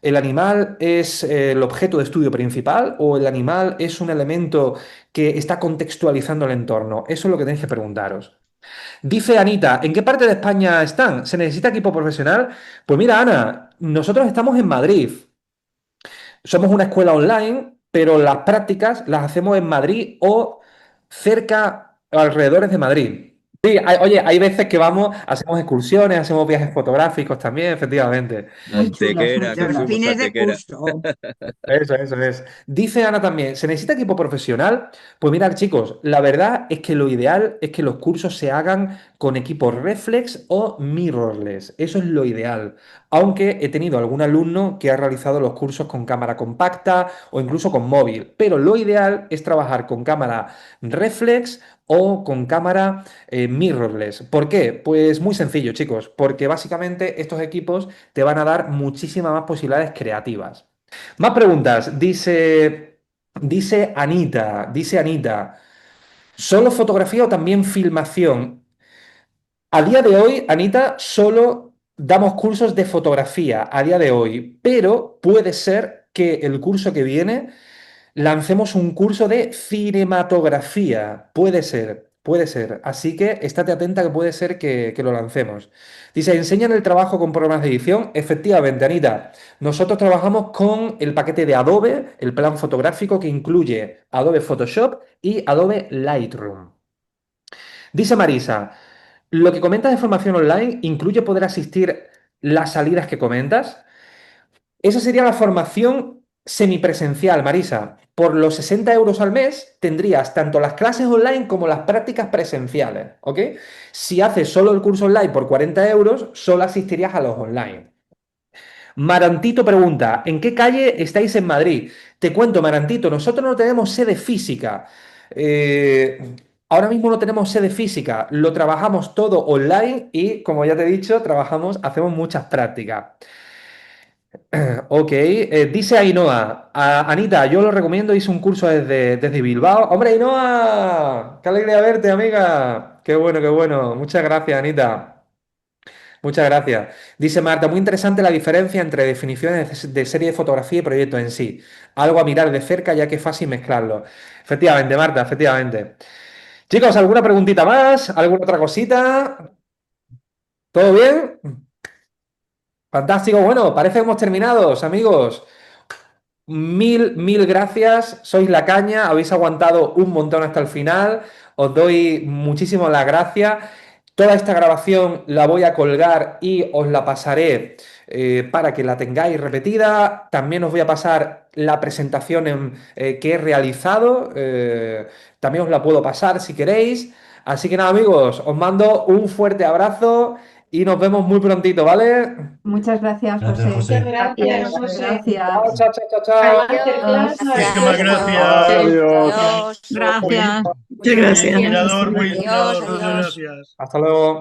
Speaker 1: ¿El animal es el objeto de estudio principal o el animal es un elemento que está contextualizando el entorno? Eso es lo que tenéis que preguntaros. Dice Anita, ¿en qué parte de España están? ¿Se necesita equipo profesional? Pues mira, Ana, nosotros estamos en Madrid. Somos una escuela online, pero las prácticas las hacemos en Madrid o cerca, alrededores de Madrid. Sí, oye, hay veces que vamos, hacemos excursiones, hacemos viajes fotográficos también, efectivamente.
Speaker 8: Antequera, que
Speaker 12: Los
Speaker 8: fuimos a
Speaker 12: fines de
Speaker 8: Antequera.
Speaker 12: curso.
Speaker 1: Eso es. Dice Ana también, ¿se necesita equipo profesional? Pues mirad, chicos, la verdad es que lo ideal es que los cursos se hagan con equipos reflex o mirrorless. Eso es lo ideal. Aunque he tenido algún alumno que ha realizado los cursos con cámara compacta o incluso con móvil. Pero lo ideal es trabajar con cámara reflex o con cámara mirrorless. ¿Por qué? Pues muy sencillo, chicos, porque básicamente estos equipos te van a dar muchísimas más posibilidades creativas. Más preguntas. Dice Anita, ¿solo fotografía o también filmación? A día de hoy, Anita, solo damos cursos de fotografía a día de hoy, pero puede ser que el curso que viene lancemos un curso de cinematografía. Puede ser. Puede ser. Así que estate atenta que puede ser que lo lancemos. Dice, ¿enseñan el trabajo con programas de edición? Efectivamente, Anita. Nosotros trabajamos con el paquete de Adobe, el plan fotográfico que incluye Adobe Photoshop y Adobe Lightroom. Dice Marisa, ¿lo que comentas de formación online incluye poder asistir las salidas que comentas? Esa sería la formación semipresencial, Marisa. Por los 60 euros al mes tendrías tanto las clases online como las prácticas presenciales, ¿ok? Si haces solo el curso online por 40 euros, solo asistirías a los online. Marantito pregunta, ¿en qué calle estáis en Madrid? Te cuento, Marantito, nosotros no tenemos sede física. Ahora mismo no tenemos sede física, lo trabajamos todo online y, como ya te he dicho, hacemos muchas prácticas. Ok, dice Ainhoa, Anita, yo lo recomiendo, hice un curso desde Bilbao. Hombre, Ainhoa, qué alegría verte, amiga. Qué bueno. Muchas gracias, Anita. Muchas gracias. Dice Marta, muy interesante la diferencia entre definiciones de serie de fotografía y proyecto en sí. Algo a mirar de cerca ya que es fácil mezclarlo. Efectivamente, Marta, efectivamente. Chicos, ¿alguna preguntita más? ¿Alguna otra cosita? ¿Todo bien? Fantástico. Bueno, parece que hemos terminado, amigos. Mil gracias, sois la caña, habéis aguantado un montón hasta el final, os doy muchísimas las gracias. Toda esta grabación la voy a colgar y os la pasaré para que la tengáis repetida. También os voy a pasar la presentación que he realizado, también os la puedo pasar si queréis. Así que nada, amigos, os mando un fuerte abrazo y nos vemos muy prontito, ¿vale?
Speaker 2: Muchas gracias, José.
Speaker 4: Muchas gracias, José.
Speaker 2: Gracias.
Speaker 1: Chao.
Speaker 15: Muchísimas gracias.
Speaker 4: Adiós.
Speaker 14: Gracias.
Speaker 11: Muchas gracias.
Speaker 15: Mirador, muy
Speaker 3: Adiós,
Speaker 15: muchas
Speaker 3: adiós.
Speaker 15: gracias.
Speaker 1: Hasta luego.